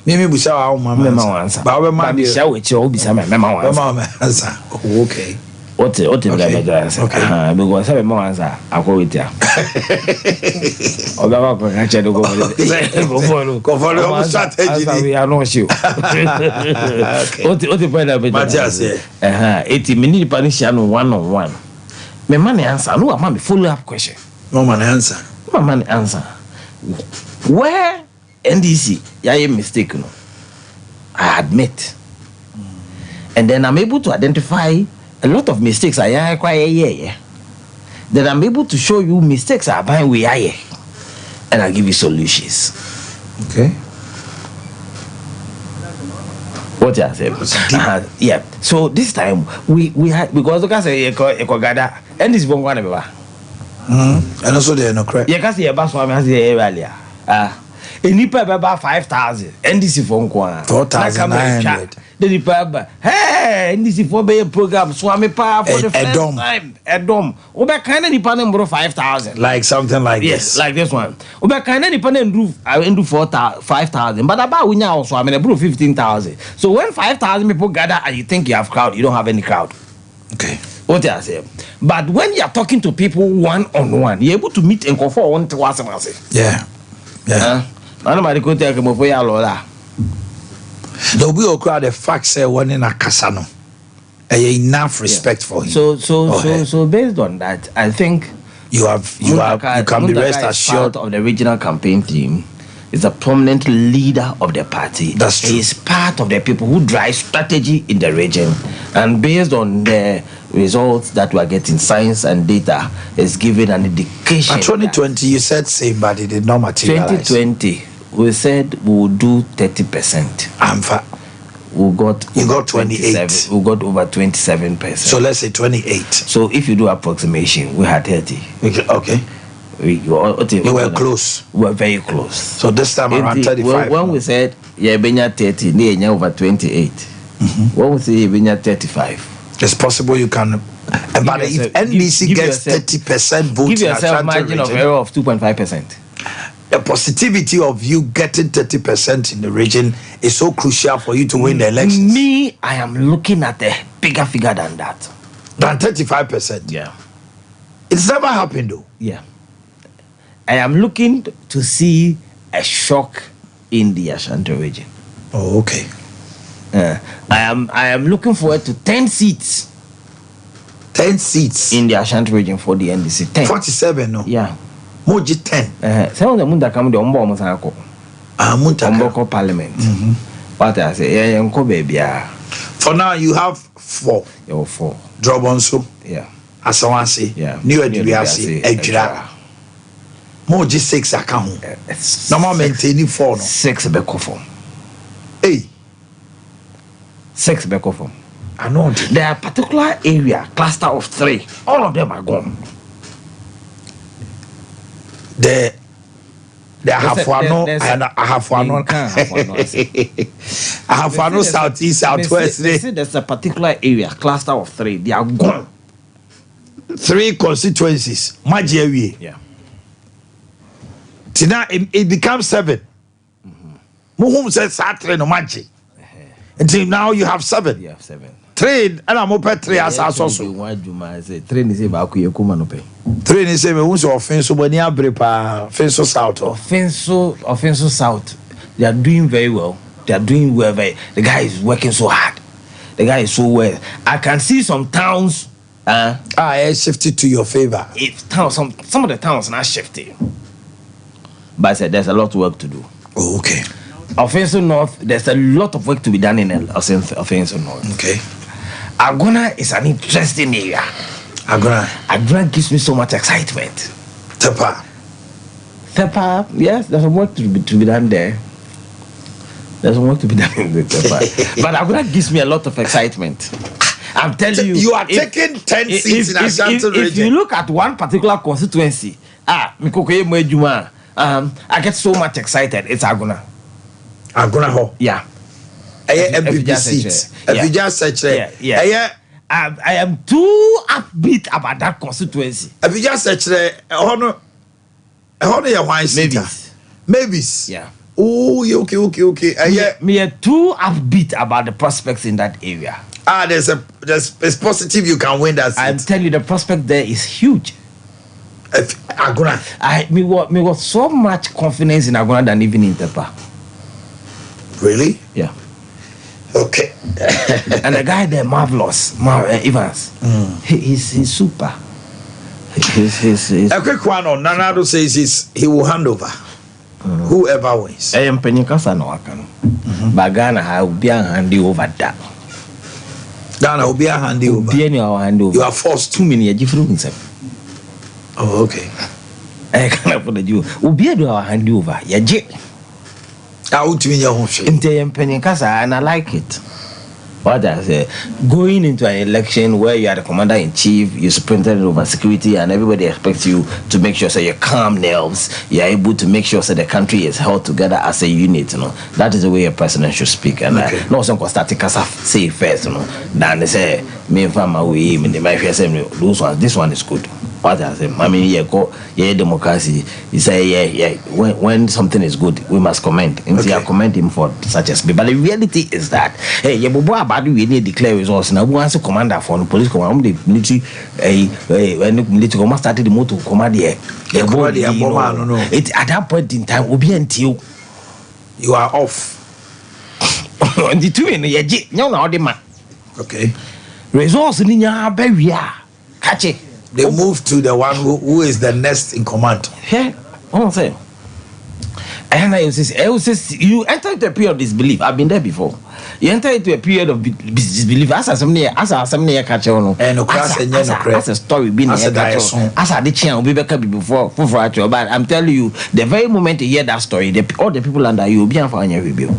Maybe we shall answer. But we shall be some answer. Okay. What the answer? Because I have answer. I'll go with you. We are not sure. What the point of it? Matthias, 80 minutes punishment one-on-one. My money answer. No, I'm follow-up question. No man answer. Where NDC, I am mistaken. I admit. And then I'm able to identify a lot of mistakes. I quite Then I'm able to show you mistakes are buying we are here. And I'll give you solutions. Okay. What I said? Yeah. So this time we had, because look at say gather and this one and also they are no correct. You can see a bus for me as earlier. A nipa about 5,000 and this is for 4,900. The nipa hey and this is for a program so I'm a power for the first time. A dome. Oba kind of nipa number 5,000. Like something like yes, this. like this one. Oba kind of nipa roof I went to 5,000. But about we now so I'm in a brew 15,000. So when 5,000 people gather and you think you have crowd, you don't have any crowd. Okay. What I say. But when you are talking to people one-on-one, you're able to meet and confer one to one. Yeah. Yeah. Nobody could take him for your Lola. There'll be a crowd of facts say one in a casano. Enough respect for him. So based on that, I think you can be rest assured of the regional campaign team. Is a prominent leader of the party. That's true. He is part of the people who drive strategy in the region, and based on the results that we are getting, science and data is giving an indication. At 2020, you said same, but it did not materialize. 2020, we said we would do 30%. we got you got 28. We got over 27%. So let's say 28. So if you do approximation, we had 30. Okay. We were close. We were very close. So this time around 35. When we said benya 30, near over 28. When we say benya 35, it's possible you can. But if NDC gets 30% vote, give yourself a margin of error of 2.5%. The positivity of you getting 30% in the region is so crucial for you to win the elections. Me, I am looking at a bigger figure than that. Than 35%? Yeah. It's never happened though. Yeah. I am looking to see a shock in the Ashanti region. Oh, okay. I am looking forward to 10 seats. 10 seats? In the Ashanti region for the NDC. 10. 47, no? Yeah. Moji 10. Some of the Munda come the Ombo Mosako. Ombo Parliament. What I say, yeah, baby. For now, you have 4. You're 4. Drobonso. Yeah. Asawansi. Yeah. New Edibiasi. Ejira. Moji 6 account. Normal maintaining 4. No? 6 beko form. Hey. 6 beko form. I know. There are particular area, cluster of 3. All of them are gone. The Ahafuano southeast, southwest. There's a particular area, cluster of 3. They are gone. 3 constituencies. Maji. Yeah. Tina, it becomes 7. Muhum says Saturday no Maji. Until now you have 7. You have 7. 3 and I'm up at 3 as also. 3 is about Kuyakumanope. 3 is a who's offensive when you have Fenso South. Offensive South. They are doing very well. They are doing well. The guy is working so hard. The guy is so well. I can see some towns. I shifted to your favor. If towns, some of the towns are not shifting. But I said there's a lot of work to do. Oh, okay. Offensive North, there's a lot of work to be done in Offensive North. Okay. Agona is an interesting area. Agona gives me so much excitement. Tepa, yes, there's some work to be done there. There's some work to be done in the Tepa. But Agona gives me a lot of excitement. I'm telling you. You are taking 10 seats in Ashanti region. If you look at one particular constituency, I get so much excited. It's Agona. Yeah. MPP seats. If you just search it. Yeah. I am too upbeat about that constituency. If you just search it, Maybes. Yeah. Oh, okay. Me are too upbeat about the prospects in that area. It's positive you can win that seat. I'm telling you, the prospect there is huge. Agona. Me got so much confidence in Agona than even in Tepa. Really? Yeah. Okay. And the guy there, marvelous, Evans. He's super. He's a quick one on Nanado says he will hand over. Whoever wins. I am Penikasa no Akano. But Ghana will be a handy over that. Ghana will be a handy over. You are forced. 2 million difference. Oh, okay. I can't put the Jew. Will be a handy over. Yaji. Out in your home. And I like it. What I say, going into an election where you are the commander in chief, you're superintendent over security, and everybody expects you to make sure you calm nerves, you're able to make sure the country is held together as a unit. That is the way a president should speak. And no some static say first, then they say, me and my way, this one is good. What I say, I mean, democracy. You say, when something is good, we must commend. And I commend him for such a speech. But the reality is that, we need to declare results. Now, we want to commander for the police command, the military, when the military command started the motor command here. At that point in time, will be until you are off. The two in the man. Okay. Results in your baby. Catch it. They move to the one who is the next in command. Yeah, what I'm saying. And I say, you enter into a period of disbelief. I've been there before. You enter into a period of disbelief. As a catch on. As a story being a catch on. As a ditching will be back before. But I'm telling you, the very moment you hear that story, all the people under you will be on your review.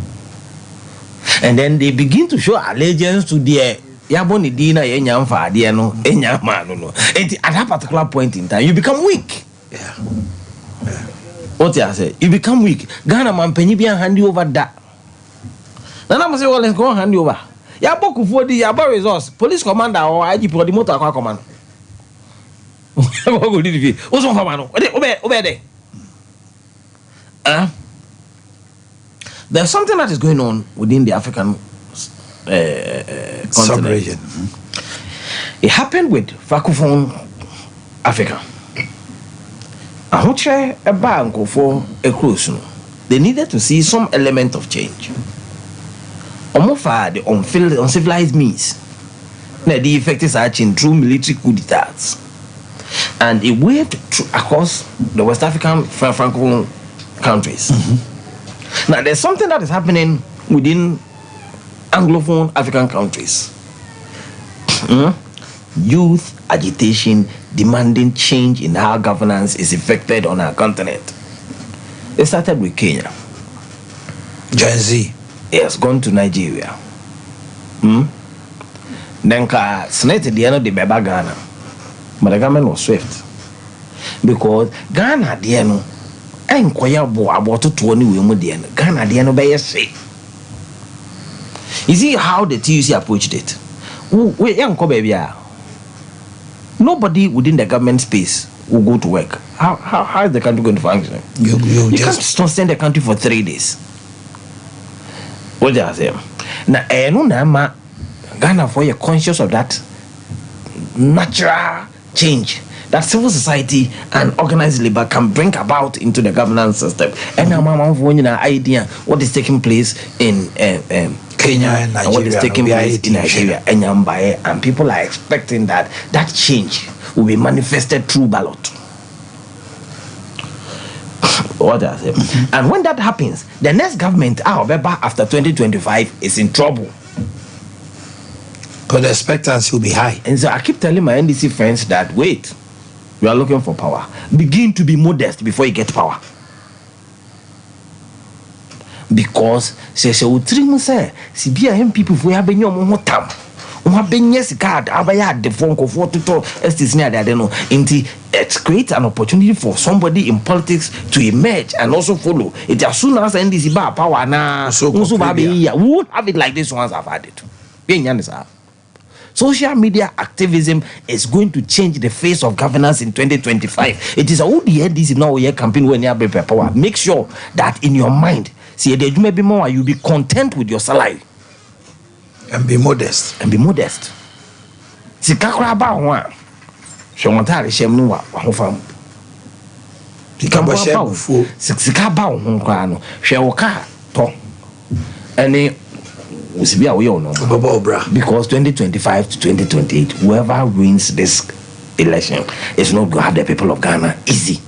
And then they begin to show allegiance to their Yaboni Dina Enyamfa, Diano, Enyamano. And at that particular point in time, you become weak. Yeah. What I say? You become weak. Ghana man penibia hand you over that. Then I'm say, well, let's go hand you over. Yaboku for the Yaba resource, police commander or IG for the motor car command. What's on Famano? Obey there. There's something that is going on within the African sub-region. It happened with Francophone Africa. A bank for a cruise. They needed to see some element of change. The uncivilized means. The effect is acting through military coup d'etats. And it waved across the West African Francophone countries. Now, there's something that is happening within Anglophone African countries. Youth agitation demanding change in how governance is effected on our continent. It started with Kenya. Gen Z. It has gone to Nigeria. Then Senate at the end of the Beba Ghana. But the government was swift. Because Ghana the end enquire about 20 women the end. Ghana the end by say. You see how the TUC approached it? Wait, young baby. Nobody within the government space will go to work. How is the country going to function? You can't sustain the country for 3 days. What do I say? Now, Ghana for you conscious of that natural change that civil society and organized labor can bring about into the governance system. And now, idea what is taking place in Kenya and Nigeria, what is taking place in Nigeria and people are expecting that change will be manifested through ballot. What I say? And when that happens, the next government, after 2025, is in trouble. Because the expectancy will be high. And so I keep telling my NDC friends that wait, you are looking for power. Begin to be modest before you get power. Because say people who have been your time. It creates an opportunity for somebody in politics to emerge and also follow. It as soon as NDC bar power now, we won't have it like this once I've had it. Social media activism is going to change the face of governance in 2025. It is a the NDC now campaign when you have power. Make sure that in your mind, see you may be more, you'll be content with your salary. And be modest. Sikakra ba ho a hwemotare hyem no wa ho fam. Sika ba ho nkwa no hwe wo ka to any usibia we no because 2025 to 2028 whoever wins this election is not going to have the people of Ghana easy.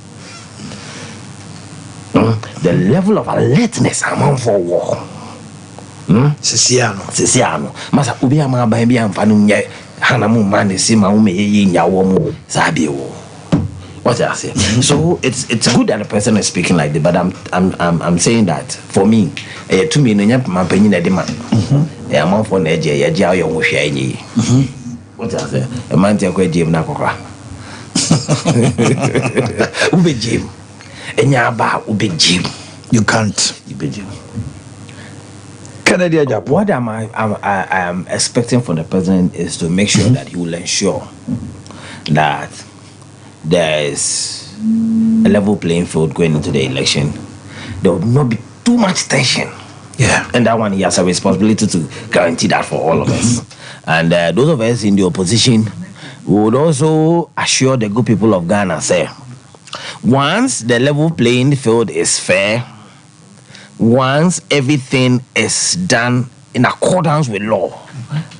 The level of alertness among for war. Sisiano. Masa ubi ama ba bi amfanu nye hanamu man si ma ume ye nyawo mu sabi wo. What I say? So it's good that the person is speaking like that, but I'm saying that for me, to me no nya man panyin na de man. Man for na eje ye ja yo hwe anyi. What I say? E man te kwa jim na kokra. Ube jim. Enya ba ube jim. You can't. Ube jim. What I am expecting from the president is to make sure that he will ensure that there is a level playing field going into the election. There will not be too much tension. Yeah. And that one, he has a responsibility to guarantee that for all of us. And those of us in the opposition would also assure the good people of Ghana, say, once the level playing field is fair, once everything is done in accordance with law,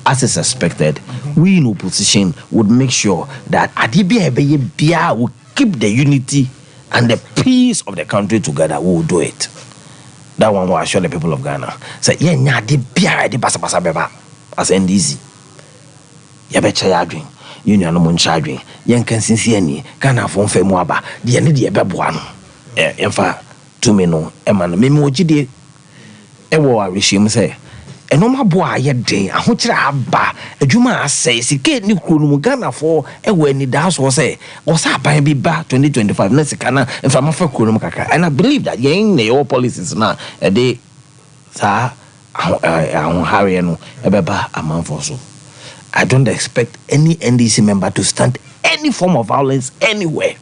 as is expected, we in opposition would make sure that Ade Akye will keep the unity and the peace of the country together. We will do it. That one will assure the people of Ghana. Say, yeah, Ade basa beba as NDC. Ya becha ya adwin. Union no mon chadwin. Yen kan sinsi ani. Ghana fon fe mu aba. De ne de beboa no. Emfa to me no. Emma no me mo gide. Ewo a regime say eno ma bo aye den ahokyere aba adwuma asɛ sike ni kuro no Ghana for ewe ni da so say osa ban bi ba 2025 na sika na mfa ma fa kuro no kaka and I believe that yen na your policies na dey sa harry no ebeba amanfo so. I don't expect any NDC member to stand any form of violence anywhere.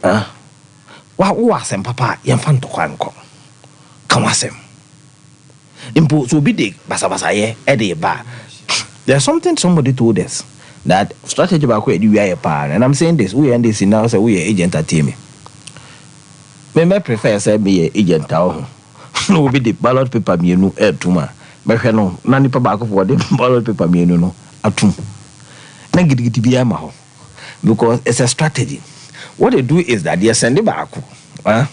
Wa wasem papa yemfa ntokwa nko. Kan wasem. Impo so be de basa ye e dey ba. There's something somebody told us that strategy back where we are pa and I'm saying this we NDC now say we agent entertainment. Me prefer say me agent tawo. No be the ballot paper me no tuma. Behwe no na nipa baako for the ballot paper me no atum. Na gidigidi bia ma ho. Because it's a strategy. What they do is that they send it back. I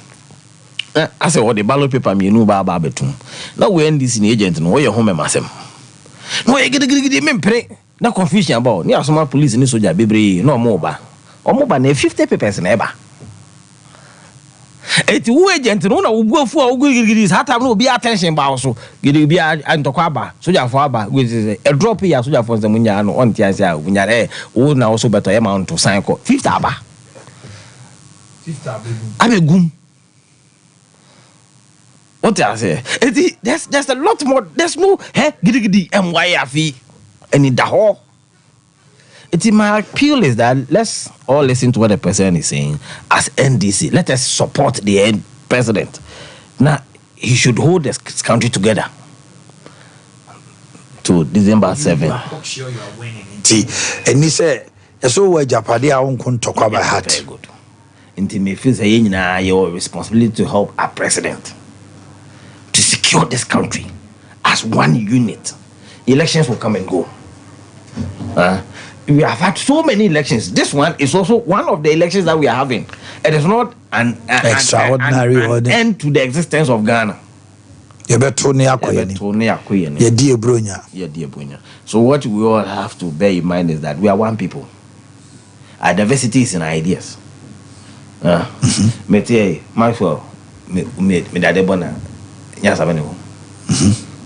say what the ballot paper me no ba betum. Now we end this in agent no your home masem. No e gidigidi me pray. Na confusion about. Ni asoma police ni soja bebre no mo ba. Omo ba na 50 papers na eba. Eti wo agent no na wo buafu a wo gidigidi hata no be attention ba so gidigidi bia antokwa ba soja fo aba we say a drop ya soja fo nzamunya no on tia sia wunya wo na wo so beto e ma onto sign ko 50 aba 50 abegum what I say eti there's a lot more there's no gidigidi MY afi any daho. My appeal is that let's all listen to what the president is saying as NDC. Let us support the president. Now, he should hold this country together to December 7. And he said, so where Japadi I won't talk about heart. Very good. Intimate feels your responsibility to help our president to secure this country as one unit. Elections will come and go. We have had so many elections. This one is also one of the elections that we are having. It is not an end to the existence of Ghana. So what we all have to bear in mind is that we are one people. Our diversity is in ideas. Me Maxwell, me dade bona, nyasa bene.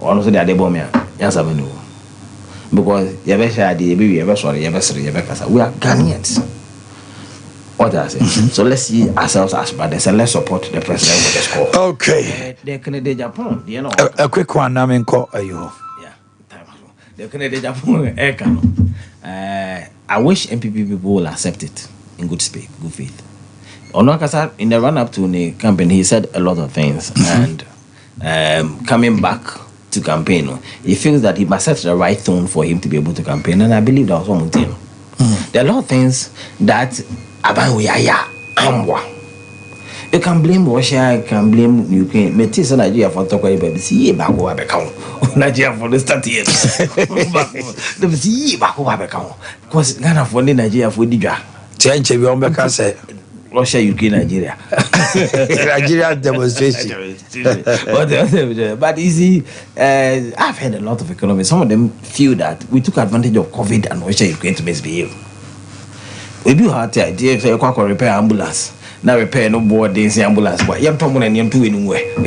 Ono so dade bona, nyasa bene. Because we are Ghanaians. What I say. So let's see ourselves as brothers and let's support the president with the score. Okay. The Canadian Japan, you know. A quick one, I mean, call you. Yeah, the Canadian Japan, I wish MPP people will accept it in good faith. Onwakasa, in the run up to the campaign, he said a lot of things, and coming back to campaign, he feels that he must set the right tone for him to be able to campaign, and I believe that was something. There are a lot of things that you can blame Russia, you can blame Ukraine. Me tell Nigeria for talk about see back over Nigeria for the start here. The see back over because Ghana for Nigeria for the job. Change we on say Russia, Ukraine, Nigeria. Nigeria demonstration. But you see, I've heard a lot of economists. Some of them feel that we took advantage of COVID and Russia, Ukraine to misbehave. We do have to repair ambulance. Now repair no board days ambulance. But you're talking and you're doing anywhere. What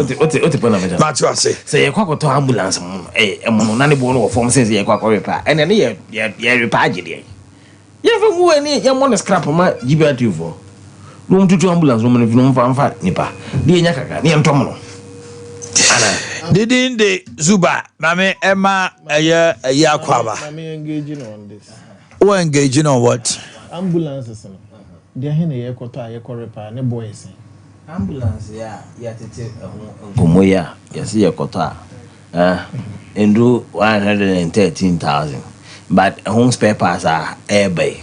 the point? That's what I say. Say you to ambulance. None born form says you repair. And then you repair it. You ever go any young one scrap on my GBT for room to ambulance woman if you don't find Nipa. The Yakaka, the Antomono. Didn't the Zuba, Mammy Emma, a year Kwaba? Engaging on this. Who engaging on what? Ambulances. They're in a Yakota, Yakorepa, and a boy say. Ambulance, yeah, Gomoya, yes, Yakota. And do 113,000. But home spare parts are eBay.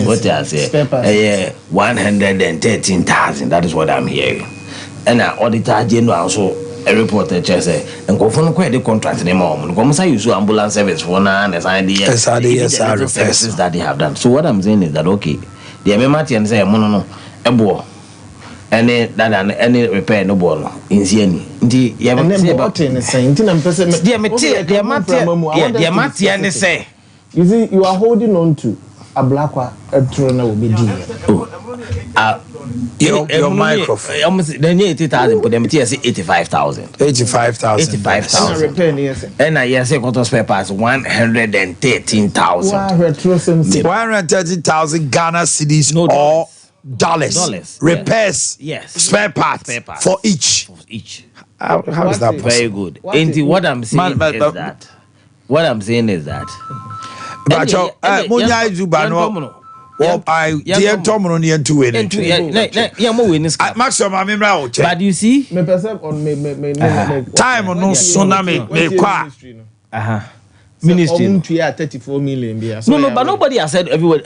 What I say? 113,000. That is what I'm hearing. And I auditor general also a reporter just say and go for quite the contract anymore. Come say you ambulance service for now and ideas services that they have done. So what I'm saying is that okay, the MMT and say no ebo any that any repair no ball in Sieni. The MMT say. You see, you are holding on to a black one, a trainer will be dear. Your microphone. Almost then 80,000, but them say 85,000. 85,000. 85,000. And I say got spare parts 113,000. 130,000 Ghana cedis or dollars. Repairs. Yes. Spare parts for each. How is that possible? Very good. What I'm saying is that. What I'm saying is that. Maximum, I'm in round. But you see, time no tsunami. Ministry 34 million. No, but nobody has said everywhere.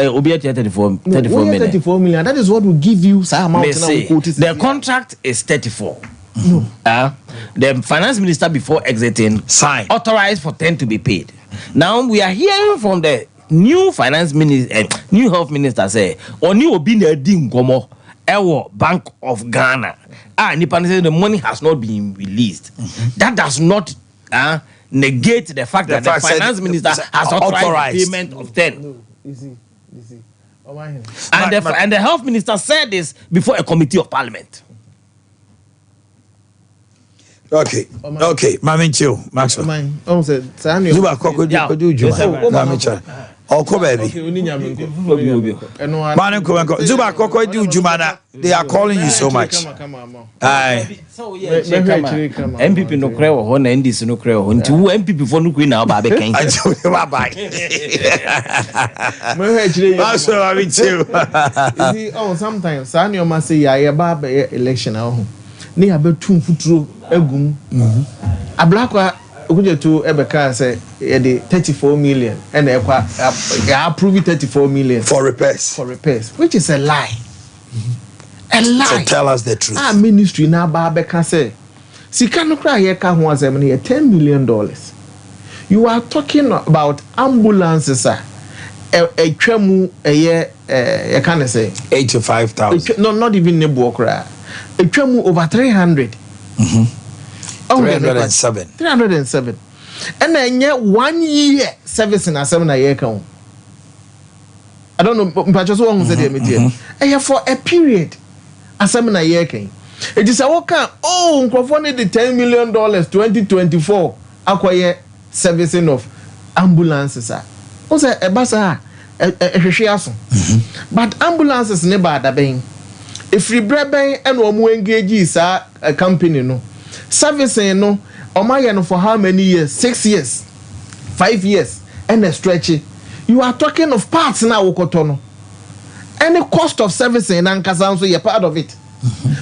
Obi 34 million. 34 million. That is what will give you some amount. The contract is 34. No. The finance minister before exiting signed authorized for 10 to be paid. Now we are hearing from the new finance minister, new health minister say, "Oni obi na di nkomo ewo Bank of Ghana." Nipa say the money has not been released. That does not negate the fact that the finance minister has authorized the payment of 10. No, easy. And the health minister said this before a committee of parliament. Okay, Mamincho, Maxwell. Zuba Koko do baby. Zuba Koko do Jumana. They are calling you so much. Aye. So yeah, MPP no cry or hon and this no cry or until MPP for no queen now, Baby King. Bye. Maxwell, I mean too. Sometimes Sanyo must say, I about election. Ni abetu mfuturo egum ablakwa okuje to ebeka say the 34 million and ekwa approve 34 million for repairs which is a lie. A lie. So tell us the truth. Ministry na ba beka say sika no kra ye ka ho asem na $10 million. You are talking about ambulances a twemu ye can say 85,000. No, not even nebo kra. A twemu over 300. 307. And then 1 year service in a 7 year count. I don't know, but just one said and for a period, a 7 year count. It is a worker. Oh, Crawford the $10 million 2024 acquire servicing of ambulances. Also, a basa but ambulances never ada been. If we brebe and omu engage sa a company no servicing no omaya for how many years? 6 years, 5 years, and a stretchy. You are talking of parts now, Okotono. Any cost of servicing and Kazanso, you're part of it.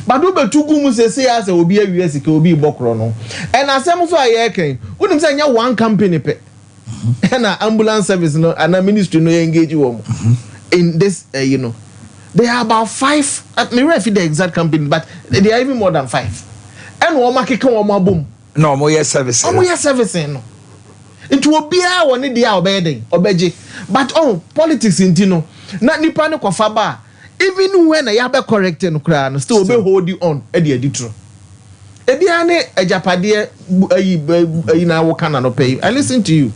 But do but 2 gumus say as will be a US, it will be Bokrono. And as some of our came, wouldn't say one company pay. And an ambulance service no and a ministry no engage you in this, They are about 5. At me refer the exact company, but they are even more than 5. And one market come one boom. No, more servicing. No, servicing. No. It will be our one day obeying, obeji. But politics in Tino. Not Nipano Kofaba. Even when I have corrected no crown, still be hold you on Eddie Editro. Ediane a Japadia in our canon pay. I listen to you.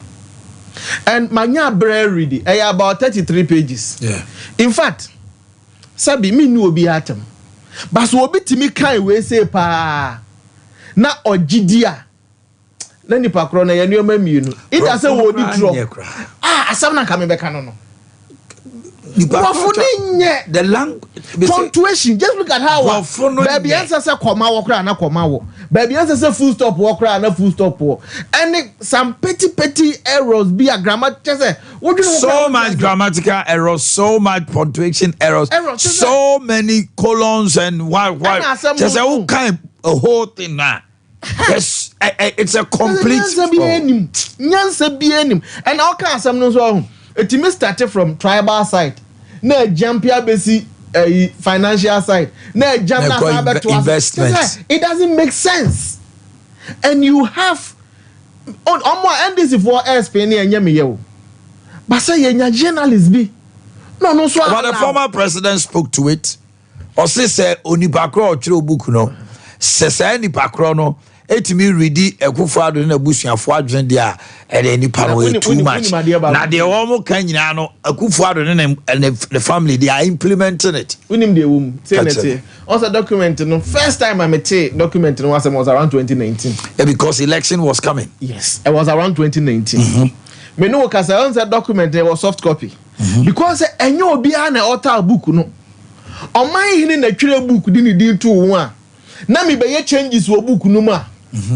And Manya Brer ready. I about 33 pages. Yeah. In fact, Sabi me no be atom. But so obi timi kan we say pa na ogidia. Na nipa kro na ye nneoma mienu. Ida say wo di tro. Asam na ka me be ka no. The punctuation. Just look at how baby answer say koma wo kra na koma wo. Baby answer say full stop wo kra na full stop wo. And some petty errors be a grammar say so much grammatical errors, so much punctuation errors, so many colons and what just a kind a whole thing now. Yes, it's a complete and all kinds some no so it may start from tribal side. Na jampia besi financial side. Na jam na investment. It doesn't make sense. And you have on more NDC for SPN and Yemi. But say you're journalist be. No so. But the former president spoke to it. Or say onipakro or chiro book no. Say onipakro no. etimi ready Akufo-Addo na busuafo adwen dia e de nipa no too much na de wo mo kan nyina no Akufo-Addo and the family they are implementing it unim de wom say net also document no first time I met document no was around 2019 because election was coming. Yes, it was around 2019. Me no kasa on that document there was soft copy because enyo obi na author book no Omanhene na twere book di ni di to one na me be ye changes wo book no ma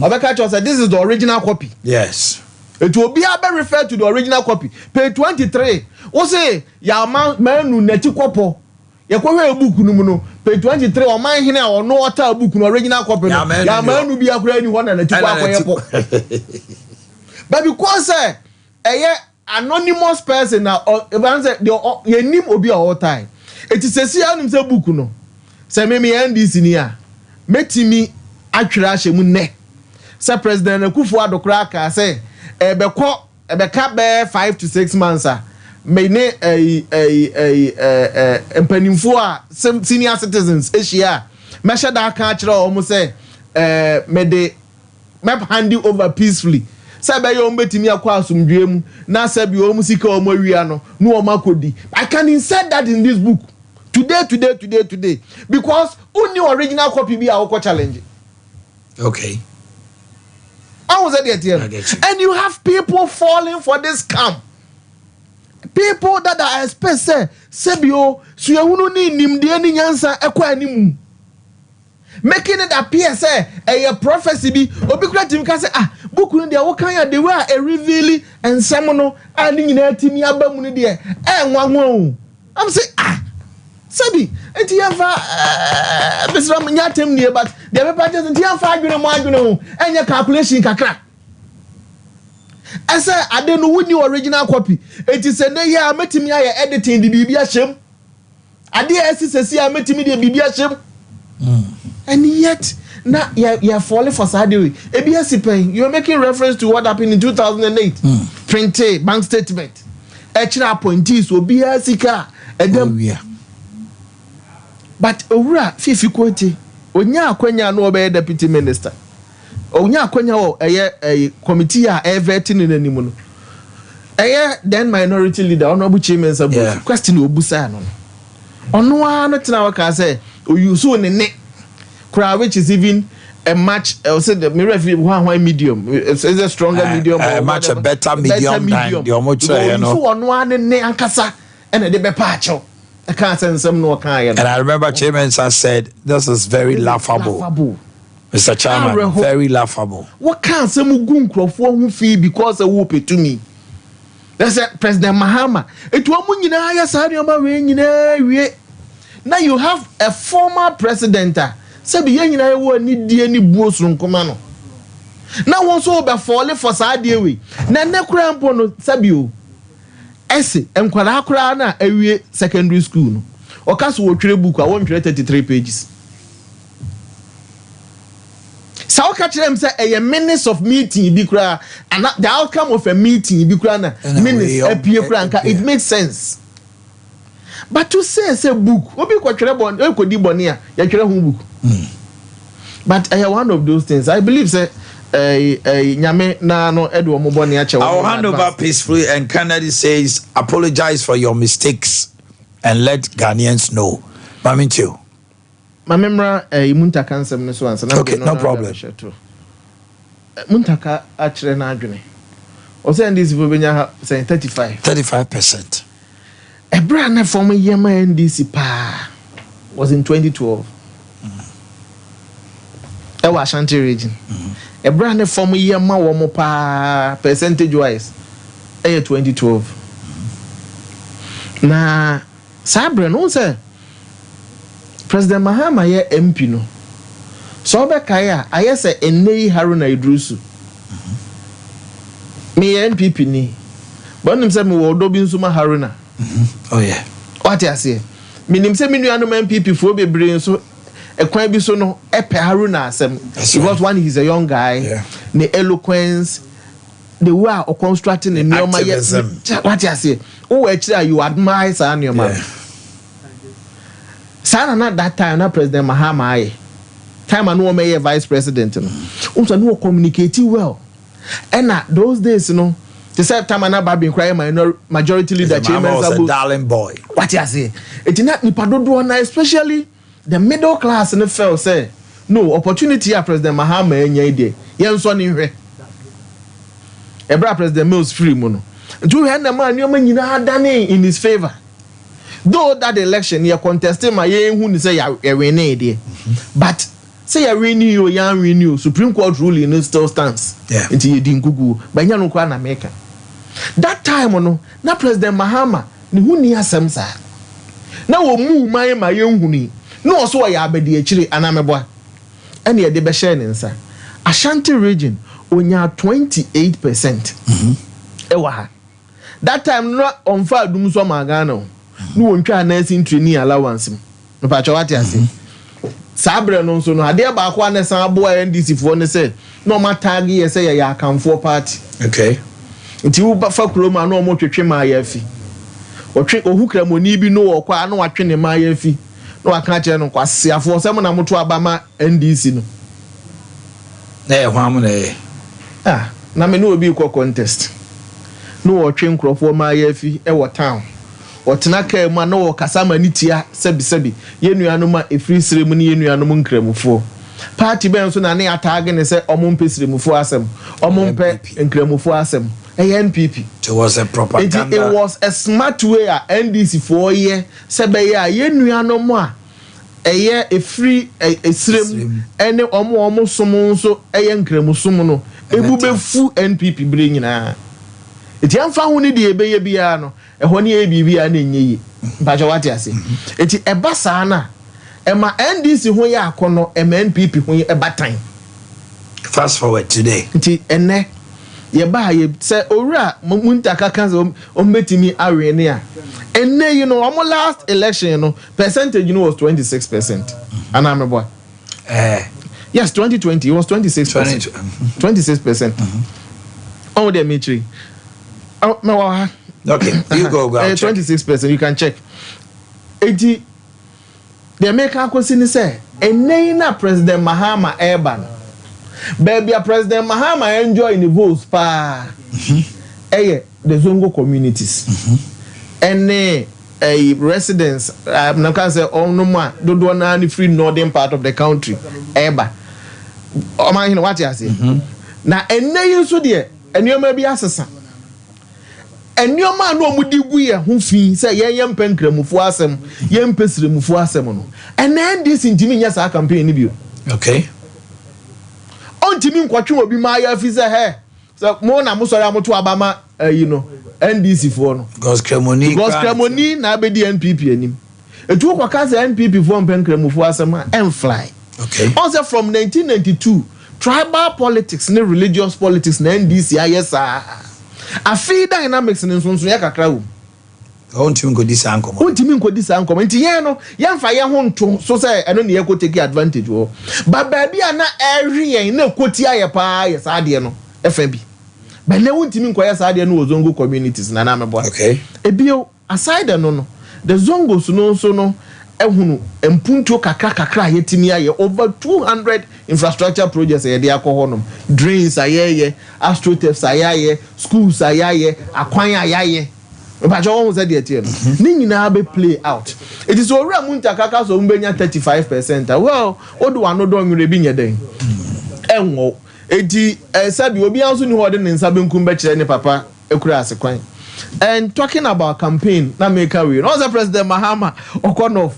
obeka cho say this is the original copy. Yes, it will be refer to the original copy page 23 wo say ya manu na ti kopo ye ko we book no mu no page 23 Omanhene a ono author book no original copy no ya manu bi akura ni ho na ti kwa yepo but because anonymous person now even say the name obi all time it is say anim say book no say me NDC ni a metimi atwere ahye mu ne say president Akufo-Addo kra ka say ebeka be 5 to 6 months me ne empanimfo a senior citizens ehia me hye da ka kire o mo say me de map hand you over peacefully. Sabe yo mbetimi akwa asumdwem na sabe o musika o mawia no o makodi. I can insert that in this book today because only original copy be our challenge. Okay. I was at the and you have people falling for this scam. People that are expect say sebio suehunu ni nimde ni nyansa ekwa animu. Making it appear say a prophecy be obi kura tim ka say book no dia wo kan ya the way a reveal and some no ani nyina timi aba mu no de nwa ho I'm say sabi enti yafa besra nya tem nie but the paper just enti yafa adwene mo adwene ho enya calculation kakra ese ade no woni original copy enti se ne ya metimi aye editing the bibia hyem ade esi sesi a metimi de bibia hyem and yet now you're falling for Saturday. ABS paying. You're making reference to what happened in 2008. Print bank statement. Extra appointees will be a sika. But Ora Fifi Quote, Onya Quenya no be deputy minister. Onya Quenya a committee a vetting in any mono. Then minority leader, honorable chairman, question Obusano. On one not now can say, you so in the neck. Which is even a match. I said the mirror one medium. It's a stronger medium. A much a better medium than the much. So on one and ankasa and a debe pacho. I can't send some no kind. And I remember Chairman said, "This is very laughable, Mr. Chairman. Very laughable. What can't some gun who feel because a whoop it to me?" That's President Mahama. It won't mean I said now you have a former president. Sabi yen nyina wo ni die ni buo srunkoma no na won so be fall for saade we na ne kura mpo no sabi o ese enkwara kura na awie secondary school no okaso wo twere book a won twere 33 pages sa o ka kire say a minutes of meeting bi kura and the outcome of a meeting bi kura na minutes apie kura nka it makes sense. But to say book, obi ko twere bon e ko di boni a ya twere hu book. But I have one of those things. I believe say nyame na no edo mo boni a che. I'll hand over peacefully and Kennedy says apologize for your mistakes and let Ghanaians know. Mamincho. Mamemra Muntaka ansem no so answer. Okay, no problem. Muntaka a kire na adwene. O say this people benya say 35%. A brand from Yema NDC pa was in 2012. That was Ashanti region. A brand from Yema Womo pa percentage wise. 2012. Na Sabre no say President Mahama ye MP no. So be kaya aye say Enei Haruna Idrusu. Me MPP ni. But nim say me wo do bi nsuma Haruna. Oh yeah. What you say? Minim say me nuanom MPP fo bebre so ekwan bi so no epe Haruna asem because one he's a young guy, the eloquence, the way of constructing a new what you say? Oh, actually you admire san your man. Sana na that time na President Mahama time and no may vice president no also no communicate well and those days no the same time and about being crying majority leader chairman was a darling boy what you say it not ni padodo na especially the middle class in the fell say no opportunity at President Mahama enya ide yen so ni hwe ebra President Mills free mu no do he na man nyoma nyina adane in his favor though that election ye contested my hu ni say ya win ide but say ya renew ya renew Supreme Court ruling no still stands until you din gugu banya no kwa na make that time no na President Mahama ni hu ni asem sa na wo mu man ma ye hu ni no so ya abedi akire anameboa ene ye de be share nsa Ashanti region onya 28% ewa ha that time no on fa dum so magana no wontwa nursing training allowance no pa chawati ase sabre no so no ade ba kwa na san abo NDC fo ne say no ma tag ye say ya akamfo party okay nti wo ba fa kroma no mo twetwe ma ya fi otwe ohukramoni bi no wo kwa no watwe ne ma ya fi no aka kire no kwasiafo se mo na moto abama NDC no na hwam na na me no obi ko contest no wotwe nkrofo ma ya fi e wo town otena ka mu na wo kasama nitia sebi yenuanom a efiri siremu ne yenuanom nkramufo party ben so na ne atag ne se omompe siremufo asem omompe nkramufo asem NPP. It was a propaganda. It was a smart way NDC for year sebe ya yenuanom a eye efiri esirem ene omo somo nso eye nkramusum no ebubefu NPP bre nyina eti amfa ho ne de ebeye bia no eho ne ebibia na enyeyi baje wate ase eti eba saa na ema NDC ho ya akono ema NPP ho eba tan fast forward today eti ene ye ba ye se owura muntaka kanzo ombetimi awe ne a ene you know our last election you know percentage you know was 26% anamebo yes 2020 it was 26% 26% oh the metri oh no okay you go 26% you can check eti the American question is say ene na President Mahama Urban baby President Mahama enjoy the votes pa the Zongo communities any residents na can say no more do na free northern part of the country eba Omanhene what you say na ene so de enioma bi asesa enioma no mudi gu ye ho fi say yen penkramufu asem yen pesremufu asem no ene this ntimi nya sa campaign ni bio okay ontimi nkwatwe obi ma ya fi say he so mo na mo sori amoto abama you know NDC for no because Kremoni na abedi NPP anim etu kwa kaza NPP for penkramufu asem en fly okay also from 1992 tribal politics ne religious politics na NDC ayesa afi dynamics ne nso ya kakra wo ontimi nkodi sankom nti ye no ye mfa ye ho nto so say eno ne ye ko take advantage wo ba baabi ana ehwe ye na koti aye pa ye saade no FB ba ne wontimi nkoya saade no Zongo communities na mebo okay ebio aside no the Zongos no so no ehunu empunto kakra yetimi aye over 200 infrastructure projects ye de akohonom drains aye astroturfs aye schools aye akwan aye but you almost said it ni nyina be play out it is owura muntakaka so mbenya 35% well odo anodo nwure bi nyeden enwo edi sabi obi anso ni ho de nsa benkum be kire ni papa ekura asekwan and talking about campaign na make away no the President Mahama okonof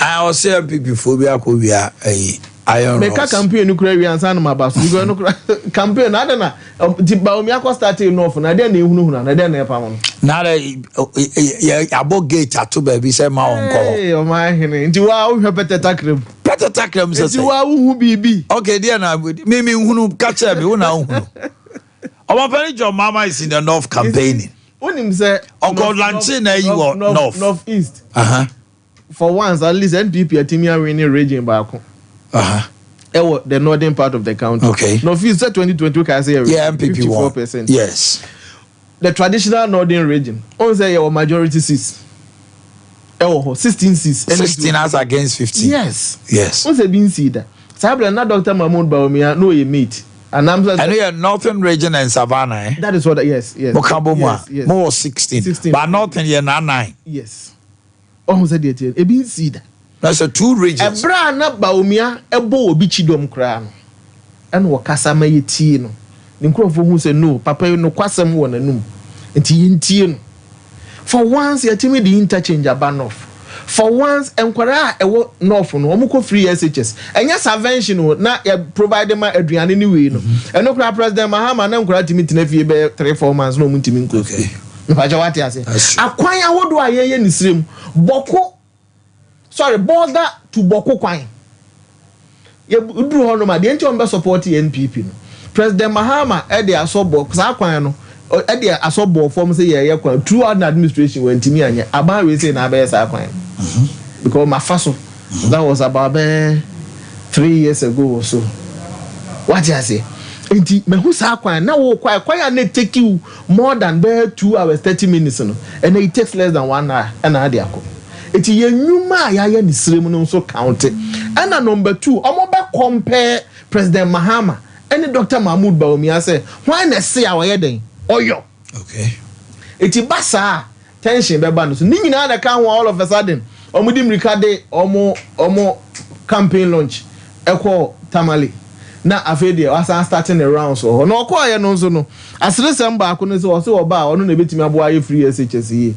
I was say before we akobia iron make campaign no kura wi ansa no mabaso you go no campaign na na di ba omi akọ start enough na de na ehunu na de na epa mo na abo gate ato ba bi say ma onko eh Omanhene nti wa wo hwe petetakrem say nti wa wo hu bibi okay there na me hunu catch me wo na hunu Omanhene John Mama is in the north campaigning onim say onko lanche na yi wo north east for once at least NPP atimia winning region baako the northern part of the country. Okay. North East 2020 can say NPP 54%. Yes. The traditional northern region, on say your majority seats. 16 seats. 16 as against 15. Yes. Yes. On say being see that Sabla na Dr. Mahmoud Bawumia no you meet. And I'm I know you're Northern Region and Savannah. Eh? That is what yes. Yes. More 16. But Northern you're 9. Yes. Oh, said it. E bin see that. That's a 2 regions. Ebra na Bawumia ebo obi chidom kra no. And wakasa ma yeti no. Ni nkrofo hu say no, papa no kwasam wo nanum. Enti yentie no. For once yetimi the interchange abanoff. For once enkwara ewo north no omuko free SHS. Enya subvention no na ya provide ma aduane ni we no. Eno kra president Mahama na enkwara timi tenafie be 3-4 months no mutimi nko. Okay. Mpaja wate ase. Akwan awodo ayeye ni sirem. Border to Boko kwan. Ye duru ho no ma de enti on be support NPP no. President Mahama e de asobo sa kwan no e de asobo form say ye kwan throughout the administration when timi anya aban we say na be sa kwan. Because my first that was about 3 years ago or so. What you say? Enti me hu sa kwan na wo kwan na take you more than 2 hours 30 minutes no and it takes less than 1 hour and na dey akọ. Eti ye nyuma ya ni sirem no so count. And number 2, omo be compare President Mahama and Dr. Mahmoud Bawumia say why na say awoye den oyo. Okay. Eti basa tension be ba no so ni nyina na kan all of a sudden omo di mrikade omo campaign launch ekọ Tamale na afede asa starting the rounds so no okọ aye no so no asire samba akọ no so o ba ono na betimi abo aye free SHS yi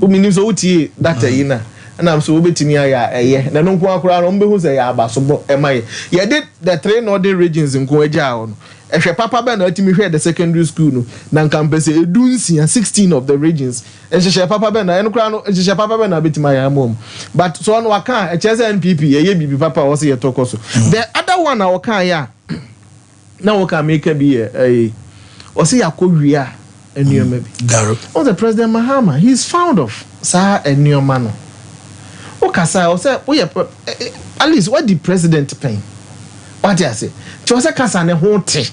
uminim so utie data yi na am so betimi aya eye na no nko akora no mbehu say ya abasobo emaye ye did the 3 northern regions nko agya no ehwe papa be na atimi hwe the secondary school no na campus edunsia 16 of the regions ehwe papa be na enukra no ehwe papa be na betima ya mom but so no waka ehwe NPP ye bibi papa wo say tokoso the other one na waka ya na waka make be wo say yakowia enuoma bi garo oh the President Mahama he's found of sa enuoma no okasa o say at least what the president paying what you say to say kasa ne ho te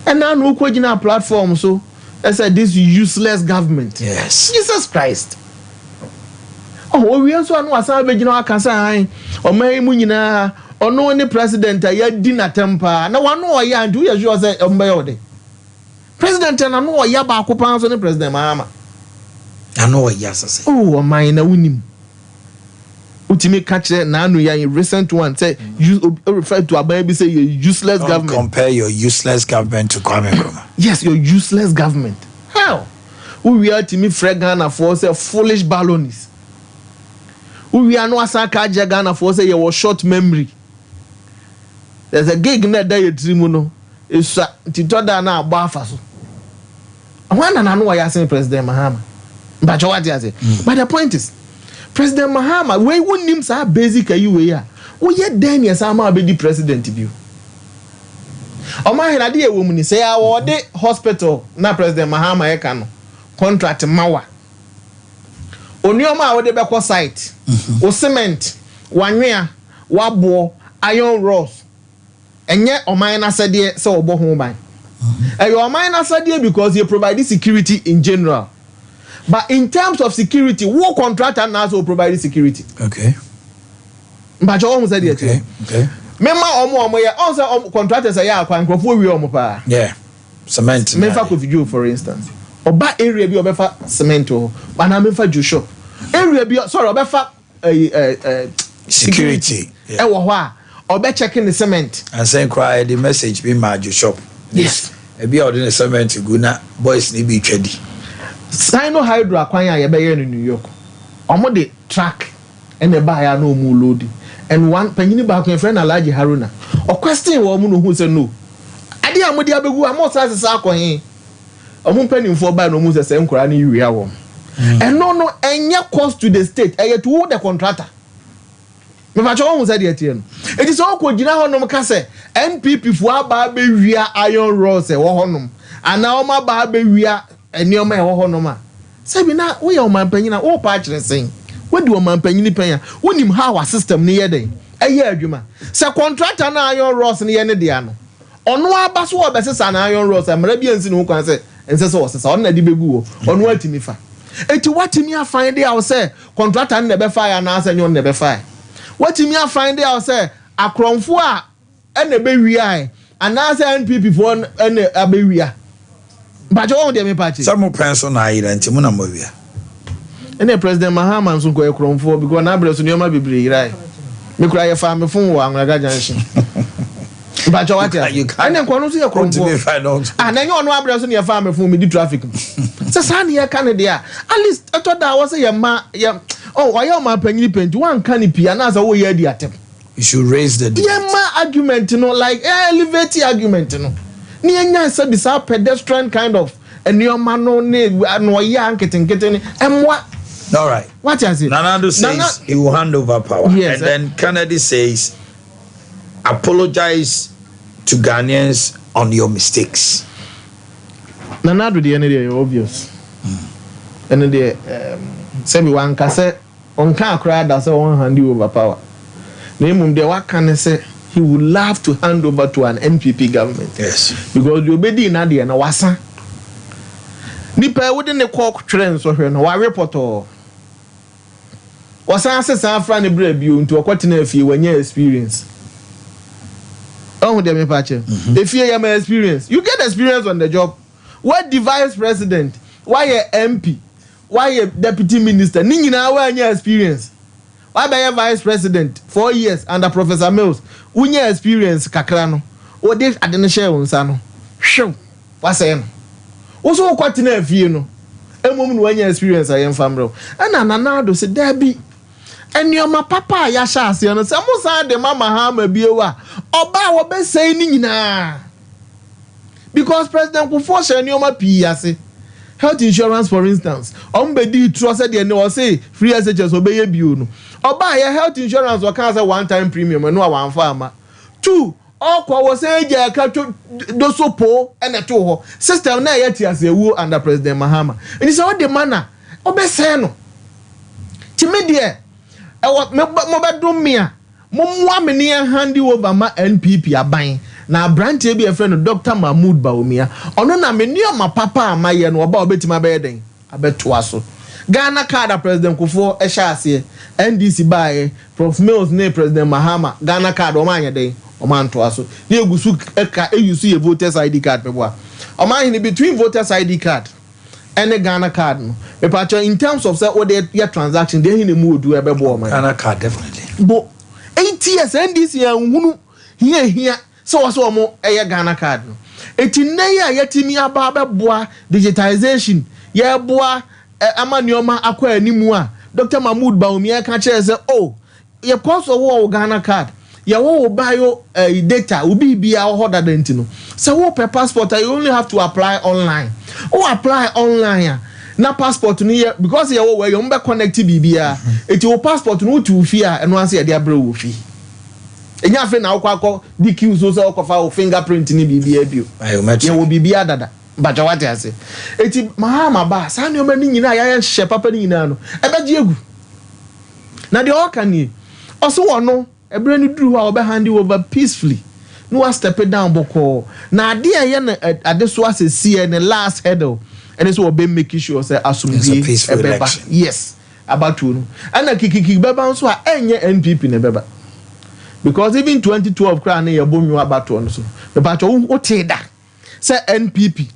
and now no kwagina platform so I said this useless government. Yes. Jesus Christ. Oh, we also know asa begina akasa an o mai mu nyina ono ne president ya di na tempa na wano o ya ndu ya sure say ombe yode president na no o ya ba akopan so ne president Mahama na no o ya sase oh o mai na wunim ultimate catch na anu ya in recent one say you refer to ababi say you useless government. Compare your useless government to Kwame Nkrumah. Yes, your useless government. How? We are to me Ghana for say foolish balloons. We are no asaka Ghana for say your short memory. There's a gig na day trimuno. It's titoda na agba so. One na no ya say President Mahama. But what you say? But the point is President Mahama, we wouldn't say basic you we are. We yet then yes, I'm a be president view. Omanhene Yaw woman say our de hospital na President Mahama e kan contract mawa. Onioma a we de be site. O cement, wanwea, wabo, iron rods. Enye oman na sade say obo ho ban. Your oman na sade because you provide security in general. But in terms of security, what contractor now will provide security? Okay. But you almost said it. Okay. Remember, also contractors say, "Yeah, quite we pa." Yeah. Cement. Memfa Kofi for instance. Oba area bi obefa cement o, but na memfa ju shop. Area bi sorry obefa security. E wo ho a, obe checking the cement. And saying cry the message be ma ju shop. Yes. E bi ordinary cement go na boys ni bi twadi. Sino hydro akwan ya be in New York. Omo de track and the buyer no mu load. And one panyini back my friend Alhaji Haruna. O question wo mu no hu say no. Ade amodi abegu amo sase akwan. Omo panimfo ba no mu say nkora na yiwia wo. And no enye cost to the state. Eye to the contractor. Me ba cho hu say de tie no. It is all ko gina honom ka say NPP fu aba be wia iron rods e wo honom. Ana o ma ba be wia enioma e wo honom a. Say bi na wo ye o man panyina wo pa kire sen. Wo di o man panyini panya. Wonim how our system ne ye den. Eye adwuma. Say contractor na iron rods ne ye ne de ano. Ono aba so obesesa na iron rods amra bi ansi ne ho kwan say ense so osesa on na di begu wo. Ono atimi fa. Eti watimi afan dey I say contractor ne be fire na asa nyon ne be fire. What you mean find out say akromfo a ene be wi and now say NPP for ene abewia. But you want them party. Some person I ain't mo na mo wi. Ene President Mahama nso ko akromfo because na breso nyoma bebre right. Me kura ye fa me fun wo Angraga Junction. But you what ene ko no so ye akromfo. Ah na nyo no abreso ne ye fa me fun me di traffic. Say san ye kan de a at least I thought that was ye ma ye oh why you ma panyi penti one kan pia na say wo ye di atem. You should raise the debate. Yeah, my argument, like elevate argument, Nya said this pedestrian kind of and your man no young getting and what? All right. What is it? Nanado says he will hand over power. Yes, and then Kennedy says apologize to Ghanaians on your mistakes. Nanado the end of obvious. And the say one cassette on car crowd that's one hand you over power. Name the what can I say? He would love to hand over to an NPP government. Yes. Because you'll be in Nadia and Wasa. Nipa wouldn't the cork trends or her no report or was answer San Fran brave you into a quatina fee when you experience. Oh, them patch. If you have experience, you get experience on the job. What the vice president? Why a MP? Why a deputy minister? Nina, where your experience? Why be a vice president 4 years under Professor Mills? Unya experience kakrano. O dey adene share unsa no. Hwew. Wase no. Also kwati na afie no. Emom no anya experience ayem famro. Ana nanado se da bi. Enioma papa ya sha ase no. Se mo san de mama ha ma biewa. Oba wo be sei ni nyina. Because President Kufuor share enioma pi ase. Health insurance, for instance, ombedi trusted the no say free SHS obey bio no. Oba your health insurance or cancer one time premium and no one farmer. 2, all was say ja ka do so po and a to system na yet as a woo under President Mahama. And it's all the manner. Obe say no. Timidie. E what me bedum me a. Momwa me ne handi over ma NPP aban. Na branch be a friend Dr. Mahmoud Baumia. Ono na me ma papa amaye no oba obetima be den. Abeto aso. Ghana card President Kufuor ase NDC bae Prof Mills ne President Mahama Ghana card o manya den o man to aso ne egusu eka eyusu ye voters ID card peboa o man in between voters ID card and the Ghana card no me patcho in terms of say o dey your transaction dey hin mu odu ebebo o man Ghana card definitely but 8 years NDC anhunu here so mo eye Ghana card no eti ne ya yetimi aba beboa digitization ye boa amanioma akwa animu a Dr. Mahmoud Baumia can say oh your cost of war Ghana card your wo bio data will be harder than no so what per passport you only have to apply online apply online na passport ni because you where you be connect bibia it your passport no to fear and once you dey abro fi enya fe na akwa DQ so say okofa fingerprint ni bibia bio you will bibia dada but what I say eti Mahama ba sa ne o mani nyina ya hye papa ni nyina no ebeje egu na de o kan ni oso wono ebre ni duru ho obe hand over peacefully no wa step down boko na ade ye na ade so asesi e ne last hurdle and so obe make sure say asumdie ebeba yes about no and kikiki beba so a enye NPP ne beba because even 2012 cra na ye bonwu about no so about o te da say NPP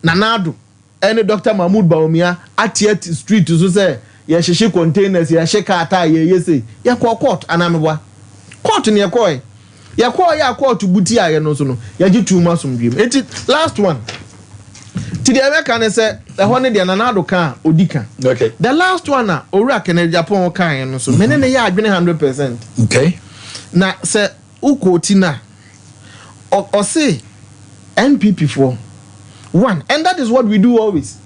Nanado any Dr. Mahmoud Baumia at street to say ye shishi containers ye shake ata ye say ye call court anamwa court ni ye call ya court buti aye no so no ye gi too much dream it last one to the American say the one the Nanado kan odika okay the last one na owura Kennedy Japan kan no so mene ne ya adwene 100% okay na say ukoti na o say NPP for one, and that is what we do always.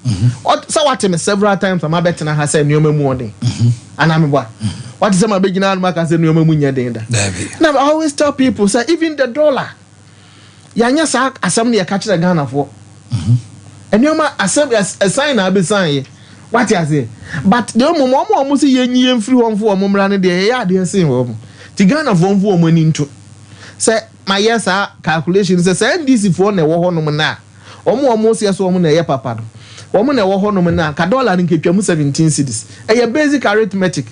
So what me several times I'm betting I say no morning. And I'm what is my beginner mark I say no munya den. Now I always tell people say even the dollar. Yanya sa assembly ya catch the Ghana for. And you ma assembly a sign I be sign. What you say? But the mom say yen free one for mumra ne dey ya dey say wo. Ti Ghana for money into. Say my yes calculation say NDC for na wo ho no na. Omo se so omo na ye papa no omo na wo ho no na ka dollar nketwa mu 17 cedis e basic arithmetic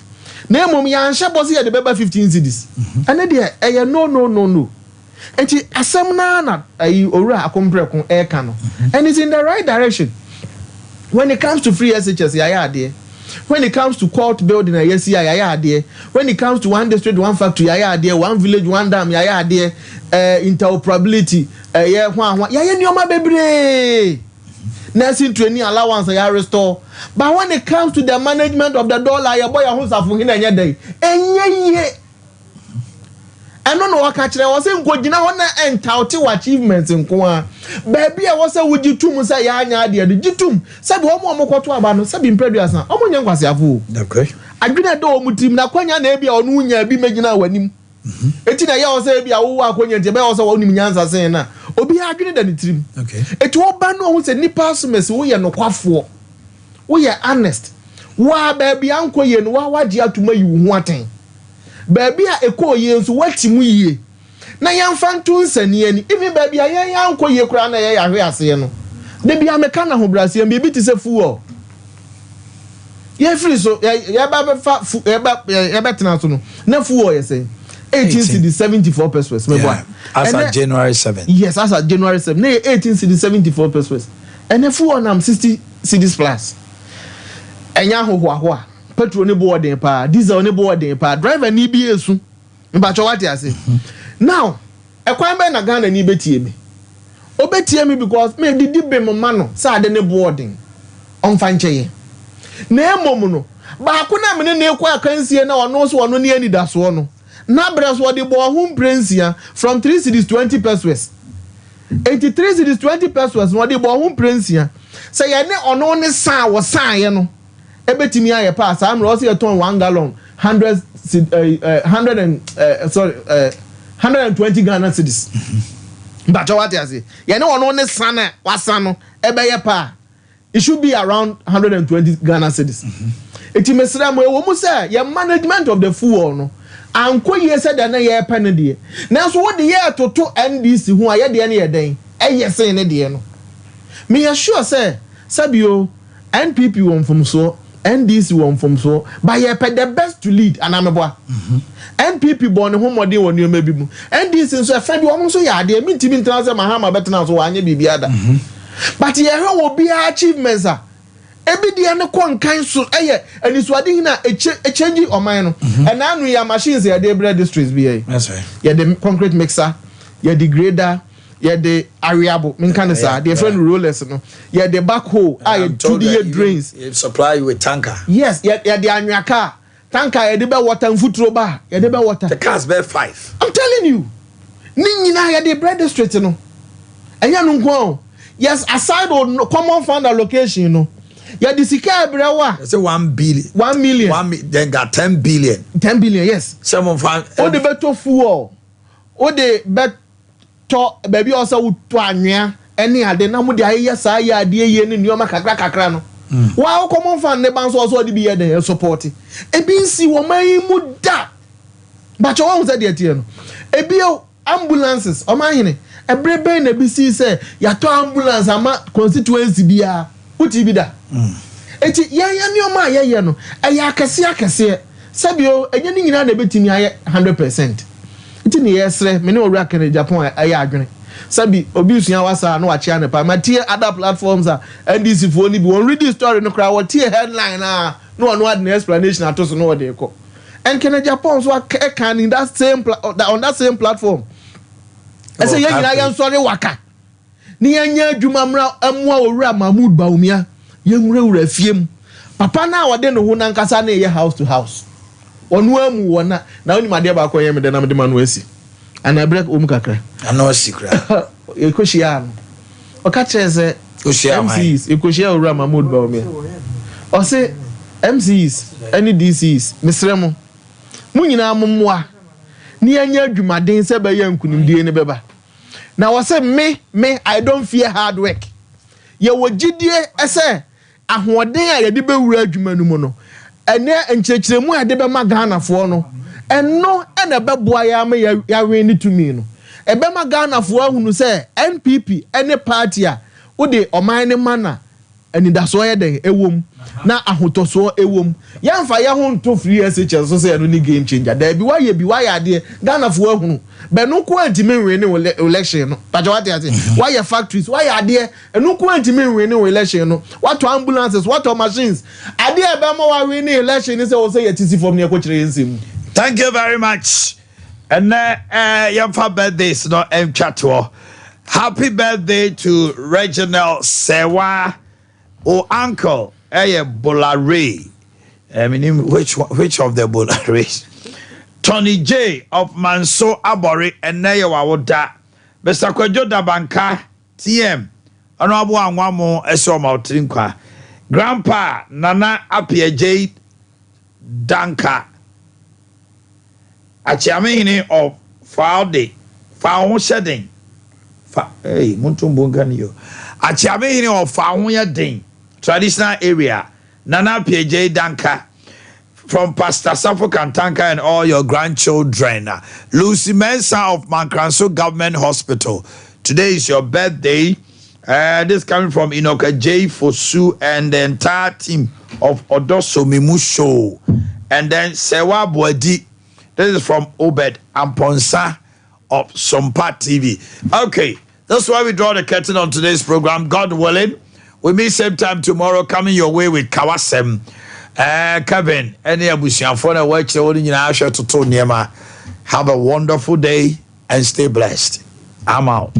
na mom ya ansha boss ya de beba 15 cedis ene de eye no enti asem na ayi owura akompreko e ka no and it's in the right direction when it comes to free SHS ya ade when it comes to court building yes ya ade when it comes to one district one factory ya ade one village one dam ya ade interoperability ya hwa ya nioma bebre nursing training allowance ya restore but when it comes to the management of the dollar ya boy ho safo hina nya dai enye eno no waka kire wo se nkogina ho na entauti achievements nko a baabi a wo se wugitum se ya anya ade de gitum se be omo omokoto aba no se be impreduas na omo nya nkwase afo okay adwene do omutim na kwanya na ebia ono unya bi megina wanim eti na ya wo se ebia wo akonya nte be wo se wo nim nyansa sen na obi adwene da ne tirim okay eti wo ba no ho se nipa somes wo ye nokwafo wo ye honest wa baabi ankoye no wa wagye atuma yi wo ho aten baabi a ekoye nso watimu yie na yamfa ntu nsani ani ibi baabi a yankoye kura na ye yahwe ase no de bia meka na ho brase bi ti se fuo ye free so ye ba fa ye ba tena so no na fuo ye say 18 cedis 74 pesos me boy as of January 7 yes as of January 7 na 18 cedis 74 pesos and fuo nam 60 cedis plus enya ho petrol ne boarding pa diesel ne boarding pa driver ni bi esu mbacho wate ase now ekwan be na Ghana ni betie me obetie me because me didi be mo ma no sa de ne boarding on fancheye na emom no ba ko na me ne ekwa akansie na ono so ono ne ani da so no na breso de bo ho prensia from 3 cedis 20 pesos 83 cedis 20 pesos no de bo ho prensia say ye ne ono ne san wo san ye no ebetimi aye pass am ro say ton 1 gallon 120 Ghana cedis but what you say you know ono ne sana wasano ebe ye pa it should be around 120 Ghana cedis eti mesra mo wo mu say your management of the fuel no anko ye said na ye pa ne de na so wo de ye toto NDC hu aye de ne ye den eye sen ne de no me assure say sabio NPP won from so NDC won from so but ye pay the best to lead anameboa NPP born ho modern won you maybe mu NDC so e fa bi won so ya de mintimi ntan se mahama betena so anye bibia da but ye hwe wo bia achievements a ebi de ne konkan so eye anisuade hina e change oman no and anu ya machines ya de bread districts bi ye that's right ye the concrete mixer ye the grader ye the ariable menkane sa the friend rollers no ye the backhoe ye to the drains you supply you with tanker yes ye the anwaka tanker ye the be water mfuturo ba ye the be water the cars be 5 I'm telling you ni nyina ye the bread district no enya no nko yes aside on common fund allocation no ye the sika ebrewa say 1 billion 1 million then got 10 billion yes some of o de beto fuel o de bet to baby also to anwea ene ade na mu de aye saa ya ade ye ne nioma kakra no wa common fan ne ban so de bi ye den support e bi nsi wo mai mu da ba cho won say de tie no e bi ambulances Omanhene ebrebe na bi si say ya to ambulance ama constituency bia uti bi da eti ye nioma ye no e ya akese sabio enye ni nyina na betimi aye 100%. Iti ni yesre me ne owura kan Japan aye adwene sabi obi usua wasa no wache ane pa matie other platforms a NDC fo ni bi won read the story no kra watie headline na no one had an explanation atoso no de ko and can Japan so can in that same on that same platform I say yenya yan sorry waka ni yenya adwuma mra amwa owura Mahmoud Baumia yenwura wura fiem papa na wode no ho nankasa na ye house to house onu amu wona na oni made ba ko yem de na mede manu asi ana break kakra ana osikra ekoshia no o ka cheze MCs ekoshia owura Mahmoud Baumia o se MCs any DCs misremo mu nyina mommoa ni anya adwumaden se ba yankunimdie ne beba na wo se me I don't fear hard work ye wogidie ese ahoden a ye de bewura adwuma nu mu no ene enkyekiremu a de be ma Ghana fo no eno ene beboa ya ma ya we ni tumi no ebe ma Ghana fo ahunu se NPP ene party a wo de Omanhene mana anidaso yɛ den ewom na ahotoso ewom yɛmfa yɛ ho nto free SHS so say no ni game changer da bi wayɛ ade Ghana fo ahunu be no ko antimi nwe ne election no paja wate ate wayɛ factories wayɛ ade eno ko antimi nwe ne election no what ambulances what machines ade e be mo wa we ne election ni say wo say yɛtisi form ne ɛkɔkyerɛ nsɛm. Thank you very much. And yɛmfa birthdays no ɛntwa happy birthday to Reginald Sewa or uncle Bolare. I mean, which of the Bolares? Tony J of Manso Abori and Neyawawoda. Mr. Kwajo Dabanka TM. Honorable Anwamo Esoma Trinkwa. Grandpa Nana Apia J Danka. Achiamehine of Faude. Faun shedding. Hey, Muntumbunganiyo. Achiamehine of Faunya Ding. Traditional area. Nana PJ Danka. From Pastor Safo Kantanka and all your grandchildren. Lucy Mensah of Mankranso Government Hospital. Today is your birthday. This coming from Inoka J. Fosu and the entire team of Odoso Mimu Show. And then Sewa Boadi. This is from Obed Amponsa of Sompa TV. Okay, that's why we draw the curtain on today's program. God willing, we meet same time tomorrow, coming your way with Kawasem. Kevin, any abusian for the work to have a wonderful day and stay blessed. I'm out.